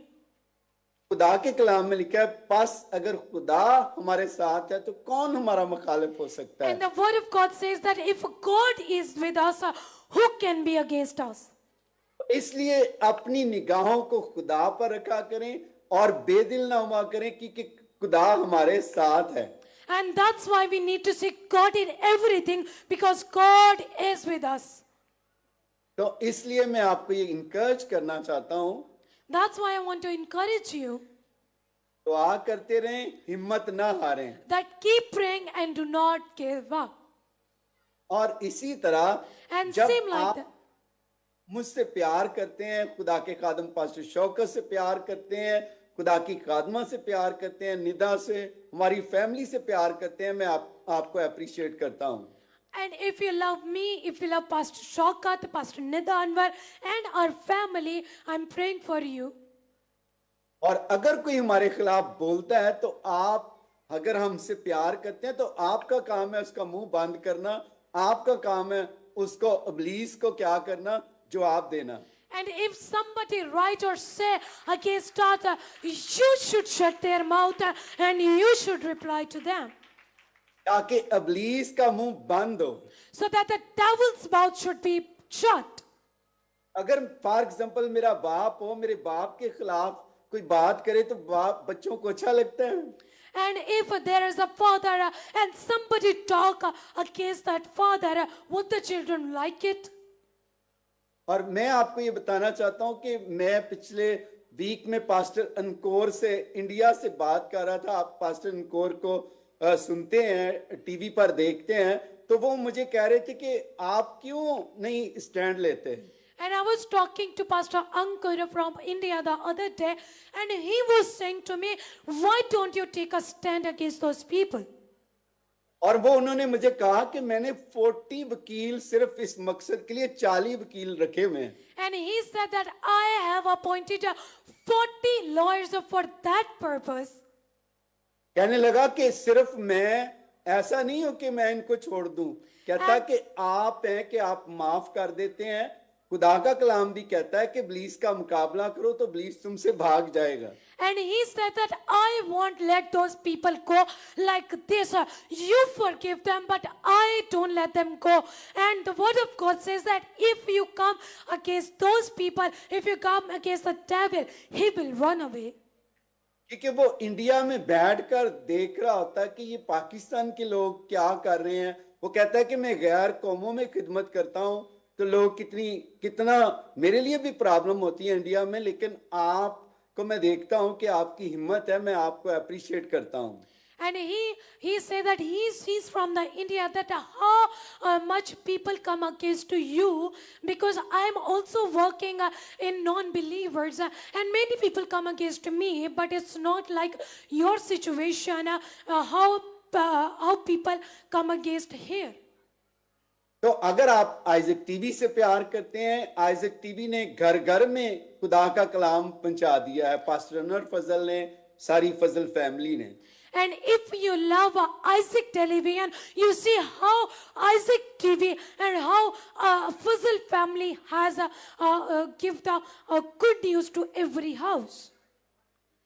खुदा के कलाम में लिखा है, पास अगर खुदा हमारे साथ है तो कौन हमारा मुखालिफ हो सकता And है। the word of God says that if God is with us, who can be against us? इसलिए अपनी निगाहों को खुदा पर रखा करें और बेदिल ना हुआ करें क्योंकि खुदा हमारे साथ है। And that's why we need to seek God in everything, because God is with us. तो इसलिए मैं आपको ये इनकरेज करना चाहता हूं, That's why I want to encourage you दुआ करते रहें, हिम्मत ना हारें। that keep praying and do not give up. और इसी तरह And जब same like आप that. मुझसे प्यार करते हैं, खुदा के खादम पास्टर शौकत से प्यार करते हैं, खुदा की खादमा से प्यार करते हैं, निदा से, हमारी फैमिली से प्यार करते हैं, मैं आपको अप्रिशिएट करता हूं। And if you love me, if you love Pastor Shaukat, Pastor Nida Anwar, and our family, I'm praying for you. और अगर कोई हमारे खिलाफ बोलता है तो आप, अगर हमसे प्यार करते हैं तो आपका काम है उसका मुंह बंद करना, आपका काम है उसको इब्लीस को क्या करना, जवाब देना। And if somebody write or say against us, you should shut their mouth and you should reply to them. ताकि इब्लीस का मुंह बंद हो। So that the devil's mouth should be shut. अगर फॉर एग्जाम्पल मेरा बाप हो, मेरे बाप के खिलाफ कोई बात करे तो बाप बच्चों को अच्छा लगता है? And if there is a father and somebody talk against that father, would the children like it? और मैं आपको ये बताना चाहता हूं कि मैं पिछले वीक में पास्टर अनकोर से इंडिया से बात कर रहा था। आप पास्टर अनकोर को सुनते हैं, टीवी पर देखते हैं, तो वो मुझे कह रहे थे कि आप क्यों नहीं स्टैंड लेते? And I was talking to Pastor Ankur from India the other day, and he was saying to me, why don't you take a stand against those people? और वो उन्होंने मुझे कहा कि मैंने 40 वकील सिर्फ इस मकसद के लिए 40 वकील रखे हुए हैं। And he said that I have appointed 40 lawyers for that purpose. कहने लगा कि सिर्फ मैं, ऐसा नहीं हो कि मैं इनको छोड़ दूं, कहता कि आप हैं कि आप माफ कर देते हैं। खुदा का कलाम भी कहता है कि इब्लीस का मुकाबला करो तो इब्लीस तुमसे भाग जाएगा। And he said that I won't let those people go like this. You forgive them, but I don't let them go. And the word of God says that if you come against those people, if you come against the devil, he will run away. क्योंकि वो India में बैठकर देख रहा होता है कि ये पाकिस्तान के लोग क्या कर रहे हैं। वो कहता है कि मैं गैर कौमों में खिदमत करता हूं तो लोग कितना मेरे लिए भी प्रॉब्लम होती है इंडिया में, लेकिन आपको मैं देखता हूं कि आपकी हिम्मत है, मैं आपको अप्रिशिएट करता हूं। And he said that he's from the India, that how much people come against to you, because I am also working in non-believers, and many people come against me, but it's not like your situation, how people come against here. तो अगर आप Isaac TV से प्यार करते हैं, Isaac TV ने घर घर में खुदा का कलाम पहुंचा दिया है, पास्टर अनवर फजल ने, सारी फजल फैमिली ने। And if you love Isaac Television, you see how Isaac TV and how Fazal family has give the good news to every house.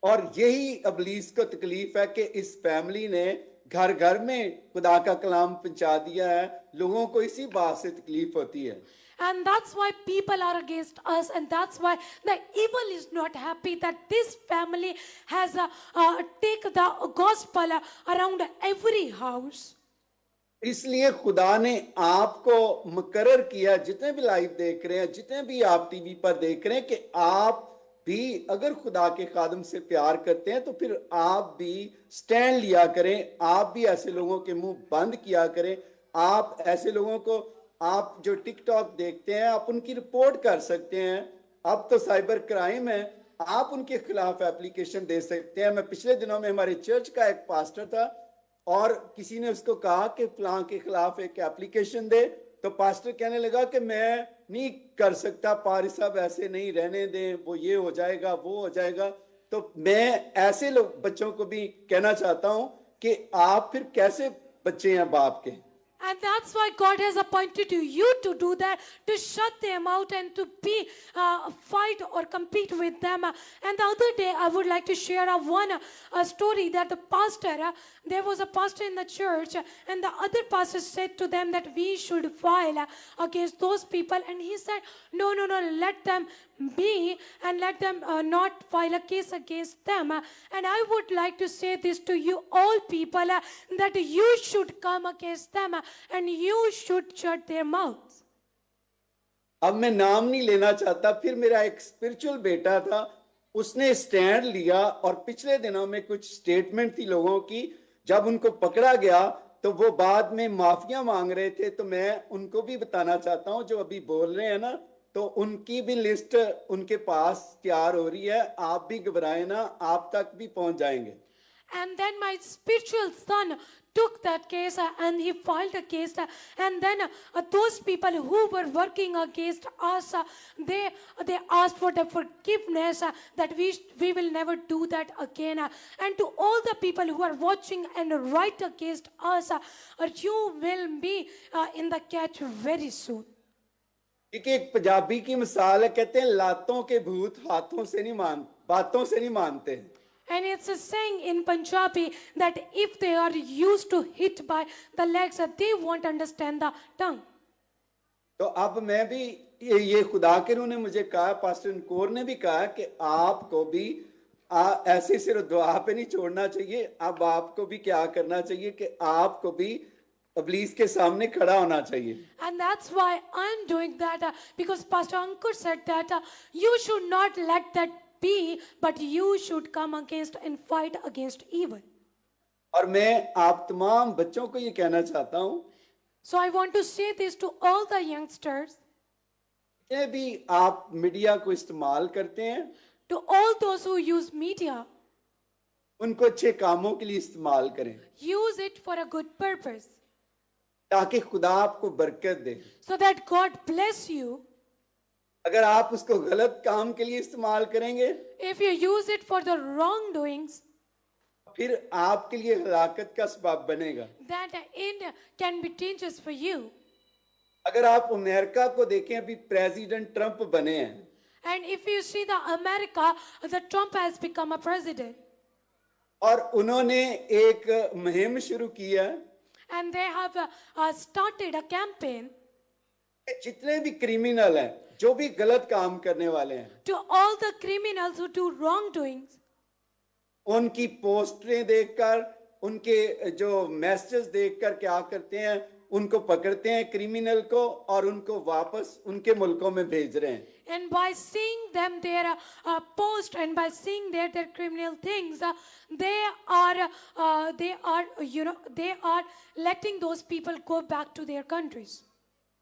और यही इब्लीस को तकलीफ है कि इस फैमिली ने घर घर में खुदा का कलाम पहुंचा दिया है। लोगों को इसी बात से तकलीफ होती है। And that's why people are against us, and that's why the evil is not happy that this family has take the gospel around every house. इसलिए खुदा ने आपको मुकर्रर किया, जितने भी लाइव देख रहे हैं, जितने भी आप टीवी पर देख रहे हैं, कि आप भी अगर खुदा के खादम से प्यार करते हैं तो फिर आप भी स्टैंड लिया करें। आप भी ऐसे लोगों के मुंह बंद किया करें। आप ऐसे लोगों को, आप जो टिकटॉक देखते हैं, आप उनकी रिपोर्ट कर सकते हैं। अब तो साइबर क्राइम है, आप उनके खिलाफ एप्लीकेशन दे सकते हैं। मैं पिछले दिनों में, हमारे चर्च का एक पास्टर था और किसी ने उसको कहा कि फलां के खिलाफ एक एप्लीकेशन दे, तो पास्टर कहने लगा कि मैं नहीं कर सकता, पारी साहब ऐसे नहीं रहने दें, वो ये हो जाएगा, वो हो जाएगा। तो मैं ऐसे लोग बच्चों को भी कहना चाहता हूं कि आप फिर कैसे बच्चे हैं बाप के। And that's why God has appointed you to do that, to shut them out and to be fight or compete with them. And the other day, I would like to share one story that the pastor, there was a pastor in the church, and the other pastor said to them that we should file against those people. And he said, no, let them be and let them not file a case against them. And I would like to say this to you all people, that you should come against them and you should shut their mouths. अब मैं नाम नहीं लेना चाहता। फिर मेरा एक spiritual बेटा था, उसने स्टैंड लिया और पिछले दिनों में कुछ स्टेटमेंट थी लोगों की, जब उनको पकड़ा गया तो वो बाद में माफिया मांग रहे थे। तो मैं उनको भी बताना चाहता हूं, जो अभी बोल रहे हैं ना, तो उनकी भी लिस्ट उनके पास तैयार हो रही है। आप भी घबराए ना, आप तक भी पहुंच जाएंगे। And then my spiritual son took that case and he filed a case, and then those people who were working against us, they asked for the forgiveness, that we will never do that again. And to all the people who are watching and write against us, you will be in the catch very soon. क्योंकि एक पंजाबी की मिसाल है, कहते हैं लातों के भूत हाथों से नहीं बातों से नहीं मानते। And it's a saying in Punjabi that if they are used to hit by the legs, they won't understand the tongue. तो अब मैं भी ये खुदा के रूह ने मुझे कहा, पास्टर नकोर ने भी कहा कि आपको भी ऐसे सिर्फ दुआ पे नहीं छोड़ना चाहिए, अब आपको भी क्या करना चाहिए कि आपको भी इब्लीस के सामने खड़ा होना चाहिए। And that's why I'm doing that because Pastor Ankur said that you should not let that be, but you should come against and fight against evil. और मैं आप तमाम बच्चों को ये कहना चाहता हूं, So I want to say this to all the youngsters, ये भी आप मीडिया को इस्तेमाल करते हैं, to all those who use media, उनको अच्छे कामों के लिए इस्तेमाल करें use it for a good purpose ताकि खुदा आपको बरकत दे। so that God bless you. अगर आप उसको गलत काम के लिए इस्तेमाल करेंगे, If you use it for the wrongdoings, फिर आपके लिए हलाकत का सबब बनेगा। then the end can be dangerous for you. अगर आप अमेरिका को देखें, अभी प्रेसिडेंट ट्रंप बने हैं, And if you see the America, the Trump has become a president. और उन्होंने एक मुहिम शुरू की है And they have started a campaign कि जितने भी क्रिमिनल हैं, जो भी गलत काम करने वाले हैं, to all the criminals who do wrongdoings. उनकी पोस्टरें देखकर, उनके जो मैसेज देखकर क्या करते हैं, उनको पकड़ते हैं क्रिमिनल को और उनको वापस उनके मुल्कों में भेज रहे हैं। And by seeing them their post and by seeing their criminal things, they are letting those people go back to their countries.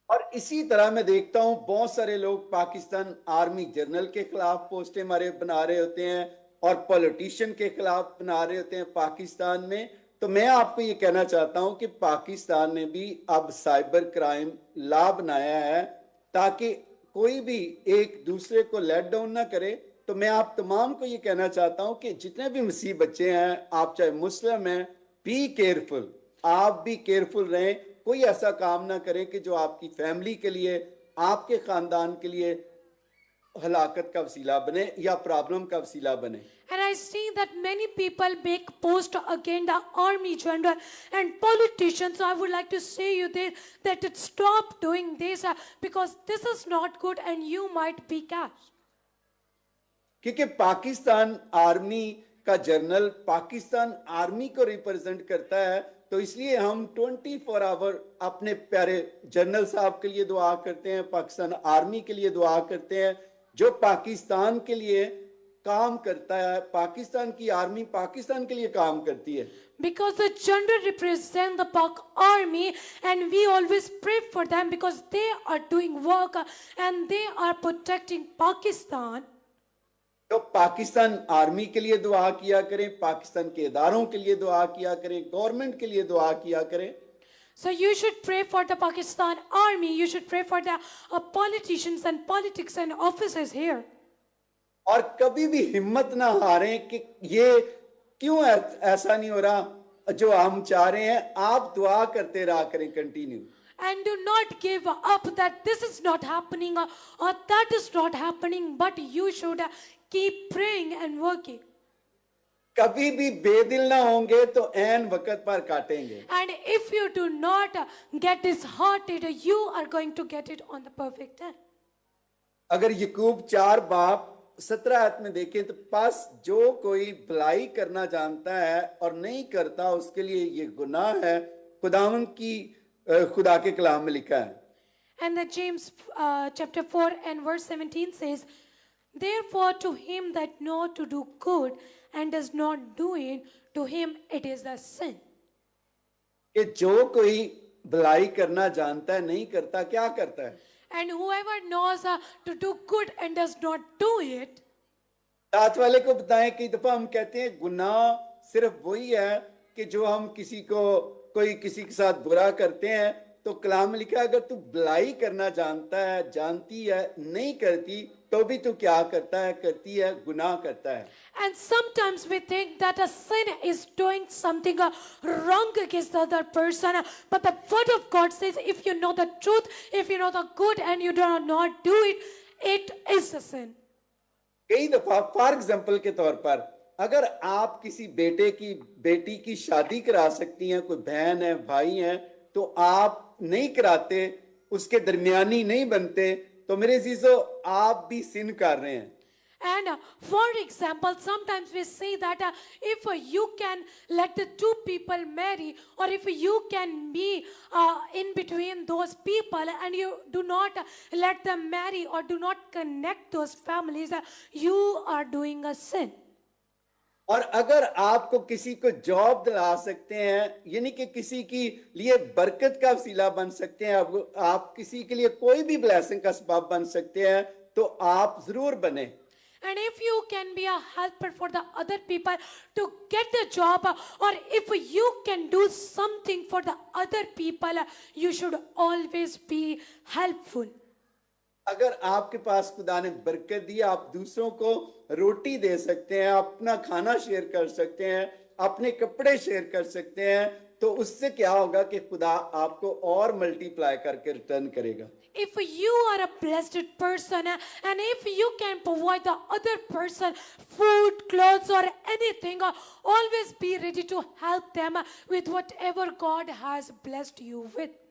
और इसी तरह मैं देखता हूं बहुत सारे लोग पाकिस्तान आर्मी जनरल के खिलाफ पोस्टें मारे बना रहे होते हैं और पॉलिटिशियन के खिलाफ बना रहे होते हैं पाकिस्तान में। तो मैं आपको ये कहना चाहता हूं कि पाकिस्तान ने भी अब साइबर क्राइम लॉ बनाया है ताकि कोई भी एक दूसरे को लेट डाउन ना करे। तो मैं आप तमाम को ये कहना चाहता हूं कि जितने भी मसीह बच्चे हैं, आप चाहे मुस्लिम हैं, बी केयरफुल, आप भी केयरफुल रहें, कोई ऐसा काम ना करें कि जो आपकी फैमिली के लिए, आपके खानदान के लिए हलाकत का वसीला बने या प्रॉब्लम का वसीला बने। And I see that many people make post against the army general and politicians. So I would like to say you this, that stop doing this because this is not good and you might be catched. क्योंकि Pakistan army का general Pakistan army को represent करता है, तो इसलिए हम 24 our अपने प्यारे जनरल साहब के लिए दुआ करते हैं, पाकिस्तान आर्मी के लिए दुआ करते हैं जो पाकिस्तान के लिए काम करता है। पाकिस्तान की आर्मी पाकिस्तान के लिए काम करती है। Because the general represent the Pak army and we always pray for them because they are doing work and they are protecting Pakistan. तो पाकिस्तान आर्मी के लिए दुआ किया करें, पाकिस्तान के इदारों के लिए दुआ किया करें, गवर्नमेंट के लिए दुआ किया करें। So you should pray for the Pakistan army, you should pray for the politicians and politics and officers here. और कभी भी हिम्मत ना हारें कि ये क्यों ऐसा नहीं हो रहा जो हम चाह रहे हैं। आप दुआ करते रहा करें continue. And do not give up that this is not happening or that is not happening, but you should keep praying and working. कभी भी बेदिल ना होंगे तो ऐन वक्त पर काटेंगे। And if you do not get disheartened, you are going to get it on the perfect time. अगर यकूब 4 बाब 17 आयत में देखें तो पास जो कोई भलाई करना जानता है और नहीं करता उसके लिए ये गुनाह है, खुदावंद की खुदा के कलाम में लिखा है। And the James chapter 4 and verse 17 says, therefore to him that know to do good and does not do it, to him it is a sin. कि जो कोई भलाई करना जानता है नहीं करता, क्या करता है? And whoever knows to do good and does not do it. साथ वाले को बताएं, कई दफा हम कहते हैं गुनाह सिर्फ वही है कि जो हम किसी के साथ बुरा करते हैं। तो कलाम में लिखा है अगर तू भलाई करना जानता है, जानती है, नहीं करती तो भी तू क्या करता है, करती है, गुनाह करता है। And sometimes we think that a sin is doing something wrong against the other person, but the word of God says if you know the truth, if you know the good and you do not do it, it is a sin. कई दफा for example के तौर पर अगर आप किसी बेटी की शादी करा सकती हैं, कोई बहन है, भाई है, तो आप नहीं कराते उसके दरमियानी नहीं बनते, तो मेरे अजीजों आप भी सिन कर रहे हैं। And for example, sometimes we say that if you can let the two people marry, or if you can be in between those people and you do not let them marry or do not connect those families, you are doing a sin. और अगर आपको किसी को job दिला सकते हैं, यानी कि किसी की लिए बरकत का वसीला बन सकते हैं, आप किसी के लिए कोई भी ब्लेसिंग का सबब बन सकते हैं, तो आप जरूर बने। And if you can be a helper for the other people to get the job, or if you can do something for the other people, you should always be helpful. अगर आपके पास खुदा ने बरकत दी, आप दूसरों को रोटी दे सकते हैं, अपना खाना शेयर कर सकते हैं, अपने कपड़े शेयर कर सकते हैं, तो उससे क्या होगा कि खुदा आपको और मल्टीप्लाई करके रिटर्न करेगा। If you are a blessed person and if you can provide the other person food, clothes or anything, always be ready to help them with whatever God has blessed you with.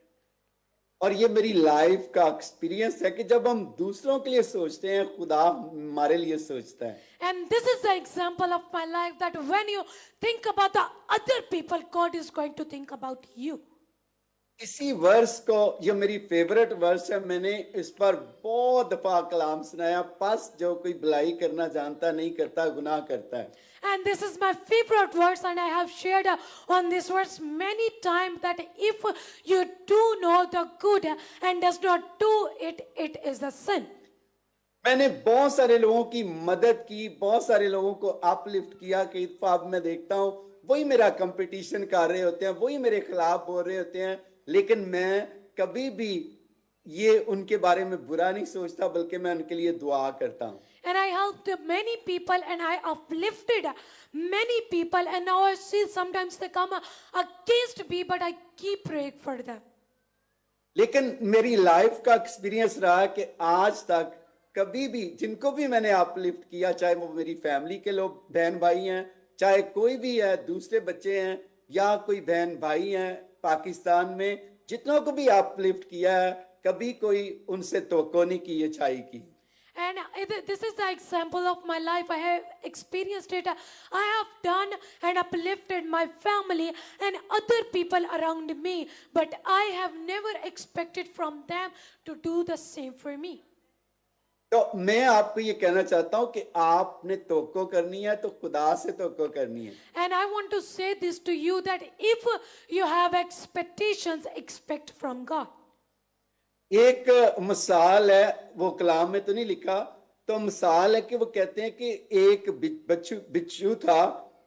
और ये मेरी life का experience है कि जब हम दूसरों के लिए सोचते हैं, खुदा हमारे लिए सोचता है। And this is the example of my life, that when you think about the other people, God is going to think about you. इसी वर्स को, ये मेरी फेवरेट वर्स है, मैंने इस पर बहुत दफा कलाम सुनाया, बस जो कोई भलाई करना जानता नहीं करता, गुनाह करता है। And this is my favorite verse, and I have shared on this verse many times, that if you do know the good and does not do it, it is a sin. मैंने बहुत सारे लोगों की मदद की, बहुत सारे लोगों को अपलिफ्ट किया। कई दफा अब मैं देखता हूँ वही मेरा कंपटीशन कर रहे होते हैं, वही मेरे खिलाफ बोल रहे होते हैं, लेकिन मैं कभी भी ये उनके बारे में बुरा नहीं सोचता, बल्कि मैं उनके लिए दुआ करता हूँ। And I helped many people and I uplifted many people, and now I see sometimes they come against me, but I keep praying for them. लेकिन मेरी लाइफ का एक्सपीरियंस रहा है कि आज तक कभी भी जिनको भी मैंने अपलिफ्ट किया, चाहे वो मेरी फैमिली के लोग बहन भाई हैं, चाहे कोई भी है, दूसरे बच्चे हैं, या कोई बहन भाई हैं पाकिस्तान में, जितनों को भी अपलिफ्ट किया है, कभी कोई उनसे तवक्को नहीं की अच्छाई की। And this is the example of my life. I have experienced it. I have done and uplifted my family and other people around me, but I have never expected from them to do the same for me. तो मैं आपको ये कहना चाहता हूं कि आपने तवक्को करनी है तो खुदा से तवक्को करनी है। And I want to say this to you, that if you have expectations, expect from God. एक मिसाल है, वो कलाम में तो नहीं लिखा, तो मिसाल है कि वो कहते हैं कि एक बिच्छू था,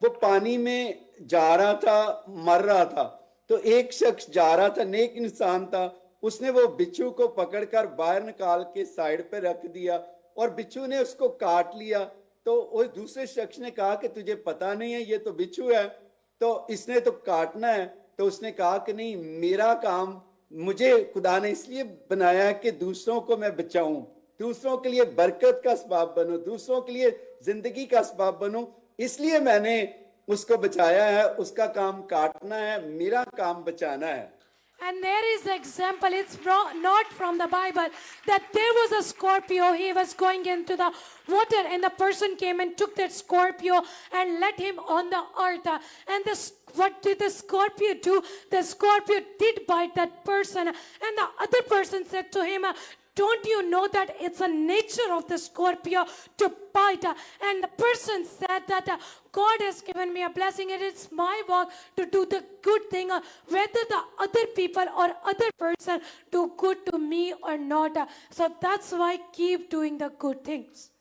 वो पानी में जा रहा था, मर रहा था, तो एक शख्स जा रहा था, नेक इंसान था, उसने वो बिच्छू को पकड़कर बाहर निकाल के साइड पे रख दिया और बिच्छू ने उसको काट लिया। तो उस दूसरे शख्स ने कहा कि तुझे पता नहीं है ये तो बिच्छू है, तो इसने तो काटना है। तो उसने कहा कि नहीं, मेरा काम, मुझे खुदा ने इसलिए बनाया है कि दूसरों को मैं बचाऊं, दूसरों के लिए बरकत का सबब बनूं, दूसरों के लिए जिंदगी का सबब बनूं, इसलिए मैंने उसको बचाया है। उसका काम काटना है, मेरा काम बचाना है। And there is an example, it's not from the Bible, that there was a scorpio, he was going into the water and the person came and took that scorpio and let him on the earth. And what did the scorpio do? The scorpio did bite that person, and the other person said to him, don't you know that it's a nature of the scorpio to bite? And the person said that God has given me a blessing and it's my work to do the good thing, whether the other people or other person do good to me or not. So that's why I keep doing the good things.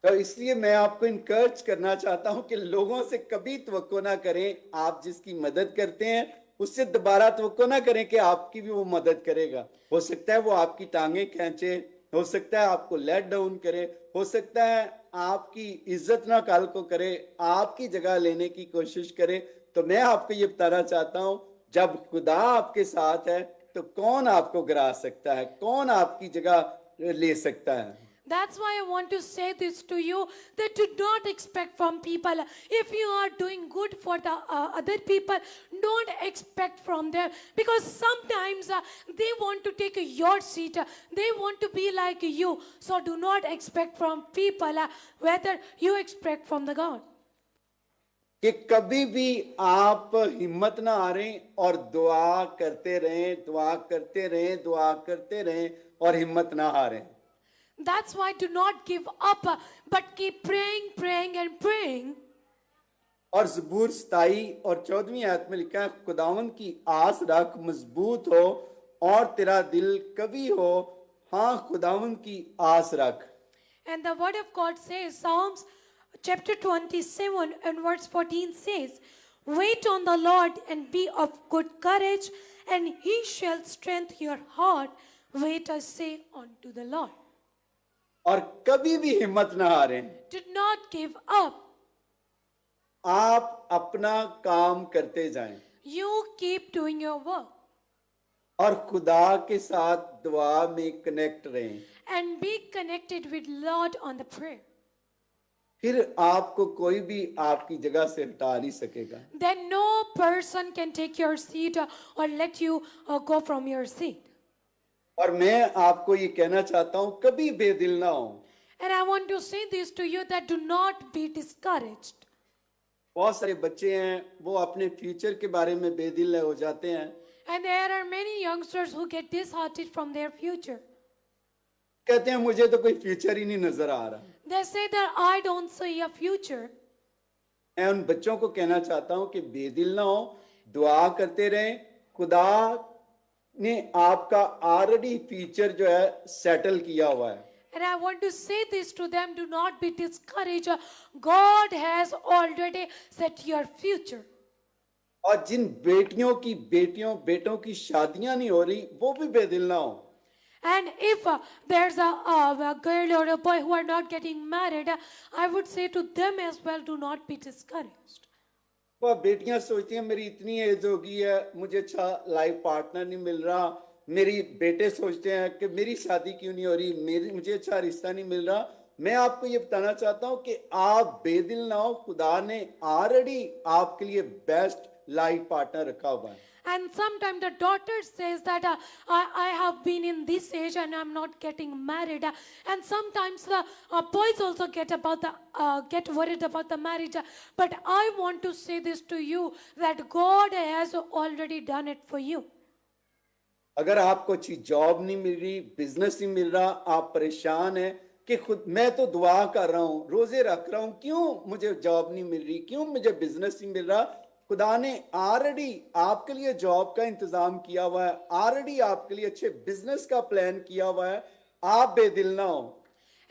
तो इसलिए मैं आपको encourage करना चाहता हूं कि लोगों से कभी तवक्को ना करें। आप जिसकी मदद करते हैं उससे दोबारा तवक्को ना करें कि आपकी भी वो मदद करेगा। हो सकता है वो आपकी टांगे खींचे, हो सकता है आपको लेट डाउन करे, हो सकता है आपकी इज्जत ना कल को करे, आपकी जगह लेने की कोशिश करे। तो मैं आपको ये बताना चाहता हूं, जब खुदा आपके साथ है तो कौन आपको गिरा सकता है, कौन आपकी जगह ले सकता है। That's why I want to say this to you, that do not expect from people. If you are doing good for the other people, don't expect from them, because sometimes they want to take your seat. They want to be like you. So do not expect from people, whether you expect from the God. कि कभी भी आप हिम्मत ना हारें और दुआ करते रहें, दुआ करते रहें, दुआ करते रहें और हिम्मत ना हारें. That's why do not give up, but keep praying, praying and praying. और ज़बूर 27 और 14वीं आयत में लिखा है, खुदावंद की आस रख, मजबूत हो और तेरा दिल कवी हो. हाँ, खुदावंद की आस रख. And the word of God says, Psalms chapter 27 and verse 14 says, wait on the Lord and be of good courage, and he shall strengthen your heart. Wait, I say, unto the Lord. और कभी भी हिम्मत ना हारें. Do not give up. आप अपना काम करते जाएं You keep doing your work और खुदा के साथ दुआ में कनेक्ट रहें. and be connected with Lord on the prayer. फिर आपको कोई भी आपकी जगह से हटा नहीं सकेगा. Then no person can take your seat or let you go from your seat. और मैं आपको ये कहना चाहता हूं, कभी बेदिल ना हो. And I want to say this to you, that do not be discouraged. बहुत सारे बच्चे हैं, वो अपने फ्यूचर के बारे में बेदिल हो जाते हैं. And there are many youngsters who get disheartened from their future. कहते हैं मुझे तो कोई फ्यूचर ही नहीं नजर आ रहा. They say that I don't see a future. मैं उन बच्चों को कहना चाहता हूं कि बेदिल ना हो, दुआ करते रहें. खुदा ने आपका ऑलरेडी फ्यूचर जो है सेटल किया हुआ है. And I want to say this to them, do not be discouraged. God has already set your future. और जिन बेटियों की बेटों की शादियां नहीं हो रही, वो भी बेदिल ना हो. And if there's a girl or a boy who are not getting married, I would say to them as well, do not be discouraged. वह बेटियां सोचती हैं मेरी इतनी एज हो गई है, मुझे अच्छा लाइफ पार्टनर नहीं मिल रहा. मेरी बेटे सोचते हैं कि मेरी शादी क्यों नहीं हो रही, मुझे अच्छा रिश्ता नहीं मिल रहा. मैं आपको ये बताना चाहता हूं कि आप बेदिल ना हो. खुदा ने ऑलरेडी आपके लिए बेस्ट लाइफ पार्टनर रखा हुआ है. And sometimes the daughter says that I have been in this age and I'm not getting married. And sometimes the boys also get worried about the marriage. But I want to say this to you, that God has already done it for you. अगर आपको अच्छी job नहीं मिल रही, business नहीं मिल रहा, आप परेशान हैं कि खुद मैं तो दुआ कर रहा हूँ, रोजे रख रहा हूँ, क्यों मुझे जॉब नहीं मिल रही, क्यों मुझे बिजनेस नहीं मिल रहा. खुदा ने ऑलरेडी आपके लिए जॉब का इंतजाम किया हुआ है, ऑलरेडी आपके लिए अच्छे बिजनेस का प्लान किया हुआ है. आप बेदिल ना हो.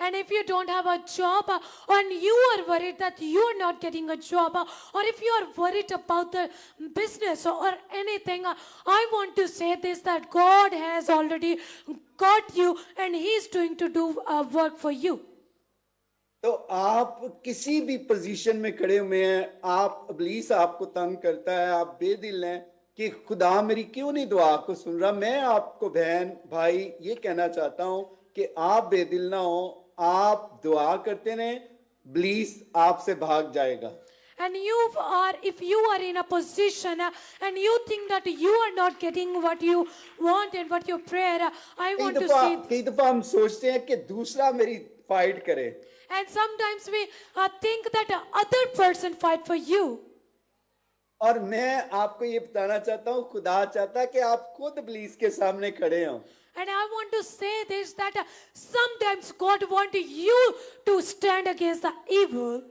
And if you don't have a job and you are worried that you are not getting a job, or if you are worried about the business or anything, I want to say this, that God has already got you and He is doing to do work for you. तो आप किसी भी position में खड़े हुए हैं, आप इब्लीस आपको तंग करता है, आप बेदिल हैं कि खुदा मेरी क्यों नहीं दुआ को सुन रहा. मैं आपको बहन भाई ये कहना चाहता हूं कि आप बेदिल ना हो. आप दुआ करते रहें, इब्लीस आपसे भाग जाएगा. And if you are in a position and you think that you are not getting what you want and what you pray, I want to say. कई दफा हम सोचते हैं कि दूसरा मेरी फाइट करे. And sometimes we think that other person fight for you. और मैं आपको ये बताना चाहता हूँ, खुदा चाहता है कि आप खुद इब्लीस के सामने खड़े हों. And I want to say this, that sometimes God wants you to stand against the evil.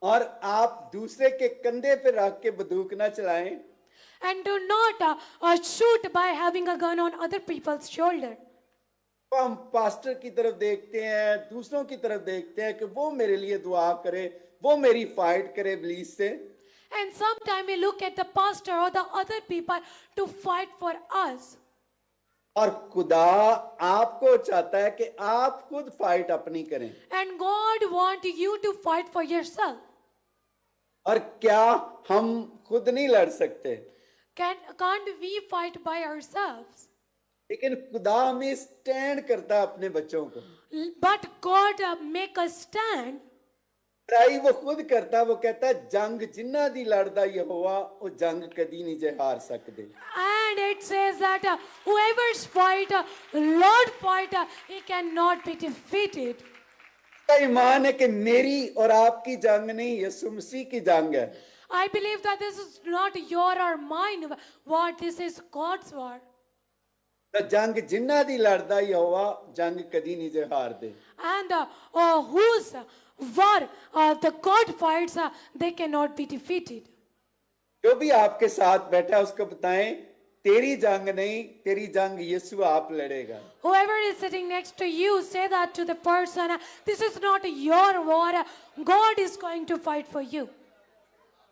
और आप दूसरे के कंधे पे रख के बंदूक ना चलाएं. And do not shoot by having a gun on other people's shoulder. तो हम पास्टर की तरफ देखते हैं, दूसरों की तरफ देखते हैं कि वो मेरे लिए दुआ करे, वो मेरी फाइट करे इब्लीस से. And sometimes we look at the pastor or the other people to fight for us. और खुदा आपको चाहता है कि आप खुद फाइट अपनी करें. And God wants you to fight for yourself. और क्या हम खुद नहीं लड़ सकते? Can't we fight by ourselves? लेकिन खुदा हमें स्टैंड करता अपने बच्चों को। But God make us stand. लड़ाई वो खुद करता, वो कहता जंग जिन्ना दी लड़दा यहोवा वो जंग कदी नहीं जे हार सकते। And it says that whoever's fight, Lord fight, he cannot be defeated. का ईमान है कि मेरी और आपकी जंग नहीं, यीशु मसीह की जंग है। I believe that this is not your or mine war, this is God's war. तो जंग जिन्ना दी लड़दा यहोवा जंग कदी नहीं जे हार दे। And whose war the God fights, they cannot be defeated. जो भी आपके साथ बैठा है उसको बताएं तेरी जंग नहीं, तेरी जंग यीशु आप लड़ेगा। Whoever is sitting next to you, say that to the person, this is not your war, God is going to fight for you.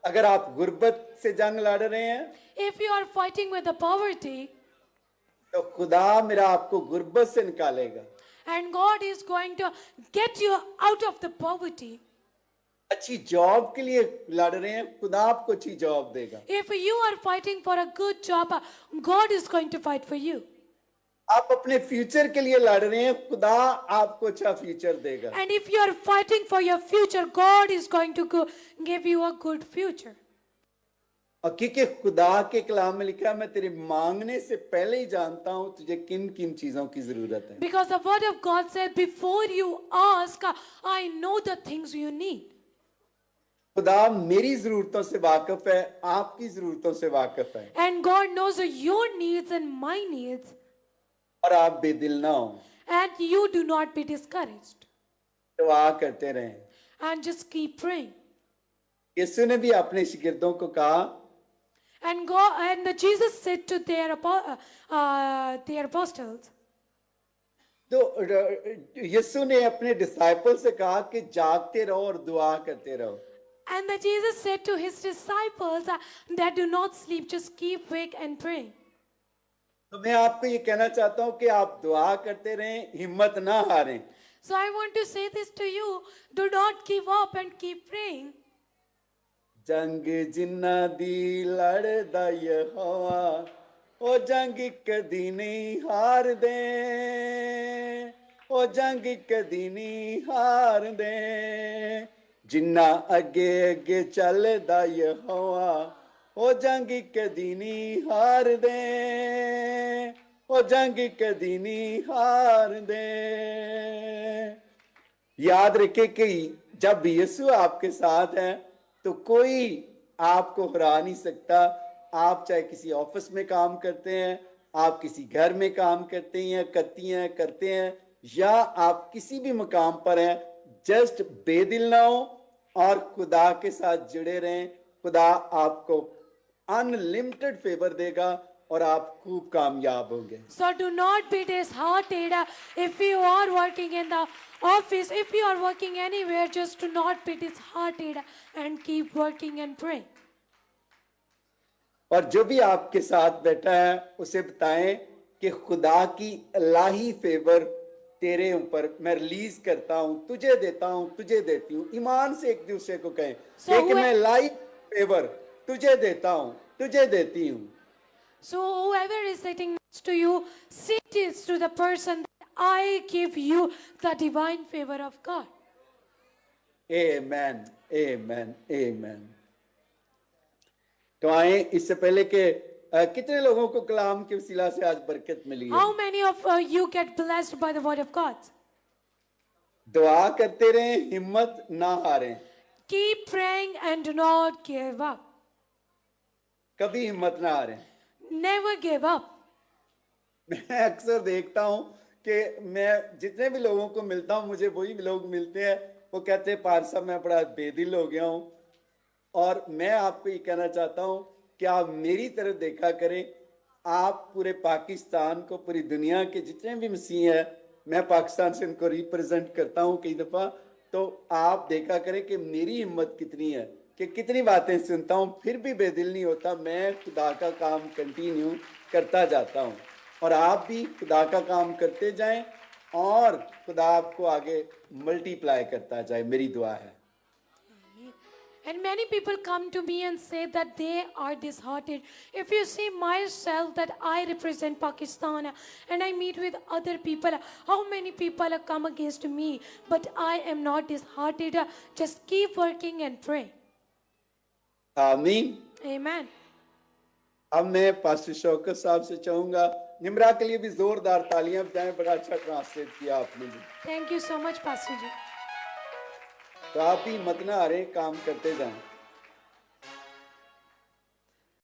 अगर आप गुर्बत से जंग लड़ रहे हैं If you are fighting with the poverty, तो खुदा मेरा आपको गुर्बत से निकालेगा। and God is going to get you out of the poverty. अच्छी जॉब के लिए लड़ रहे हैं, खुदा आपको अच्छी जॉब देगा। If you are fighting for a good job, God is going to fight for you. आप अपने फ्यूचर के लिए लड़ रहे हैं, खुदा आपको अच्छा फ्यूचर देगा। And if you are fighting for your future, God is going to give you a good future. और क्योंकि खुदा के कलाम में लिखा है मैं तेरे मांगने से पहले ही जानता हूं तुझे किन किन चीजों की जरूरत है। Because the word of God said, before you ask, I know the things you need. खुदा मेरी जरूरतों से वाकिफ है, आपकी जरूरतों से वाकिफ है। And God knows your needs and my needs. और आप बेदिल ना हो, And you do not be discouraged. दुआ करते रहें। And just keep praying. यीशु ने भी अपने शिगिर्दों को कहा, And Jesus said to their apostles, तो यीशु ने अपने डिसाइपल से कहा कि जागते रहो और दुआ करते रहो। and the Jesus said to his disciples that do not sleep, just keep awake and pray. तो मैं आपको ये कहना चाहता हूं कि आप दुआ करते रहें, हिम्मत ना हारें। So I want to say this to you, do not give up and keep praying. जंग जिन्ना दी लड़दा यहोवा ओ जंग कदी नहीं हार दे, ओ जंग कदी नहीं हार दे। जिन्ना अगे अगे चलदा यहोवा ओ जंग कदी नहीं हार दे, ओ जंग कदी नहीं हार दे। याद रखे कि जब यीशु आपके साथ है तो कोई आपको हरा नहीं सकता। आप चाहे किसी ऑफिस में काम करते हैं, आप किसी घर में काम करते हैं, करते हैं, या आप किसी भी मुकाम पर हैं, जस्ट बेदिल ना हो और खुदा के साथ जुड़े रहें। खुदा आपको अनलिमिटेड फेवर देगा और आप खूब कामयाब होंगे। So do not be disheartened if you are working in the office, if you are working anywhere, just do not be disheartened and keep working and praying. और जो भी आपके साथ बैठा है उसे बताएं कि खुदा की इलाही फेवर तेरे ऊपर मैं रिलीज करता हूं, तुझे देता हूं, तुझे देती हूं। ईमान से एक दूसरे को कहें कि मैं इलाही फेवर तुझे देता हूं, तुझे देती हूं। So whoever is sitting next to you, say this to the person, that I give you the divine favor of God. Amen, amen, amen. तो आए इससे पहले कि कितने लोगों को कलाम के वसीला से आज बरकत मिली है? How many of you get blessed by the word of God? दुआ करते रहें, हिम्मत ना हारें। Keep praying and do not give up. कभी हिम्मत ना हारें। Never give up. मैं अक्सर देखता हूं कि मैं जितने भी लोगों को मिलता हूं, मुझे वही लोग मिलते हैं, वो कहते हैं पार साहब मैं बड़ा बेदिल हो गया हूं। और मैं आपको ये कहना चाहता हूं कि आप मेरी तरफ देखा करें। आप पूरे पाकिस्तान को, पूरी दुनिया के जितने भी मसीह हैं, मैं पाकिस्तान से उनको रिप्रेजेंट करता हूं कई दफ़ा, तो आप देखा करें कि मेरी हिम्मत कितनी है, कि कितनी बातें सुनता हूं फिर भी बेदिल नहीं होता। मैं खुदा का काम कंटिन्यू करता जाता हूं और आप भी खुदा का काम करते जाएं और खुदा आपको आगे मल्टीप्लाई करता जाए, मेरी दुआ है। And many people come to me and say that they are disheartened. If you see myself that I represent Pakistan and I meet with other people, how many people come against me, but I am not disheartened. Just keep working and pray. आमीन। Amen. अब मैं pastor Shaukat साहब से चाहूंगा निम्रा के लिए भी जोरदार तालियां बजाएं, बड़ा अच्छा ट्रांसलेट किया आपने भी। Thank you so much, Pastor Ji. तो आप ही मत ना हारें, काम करते जाएं।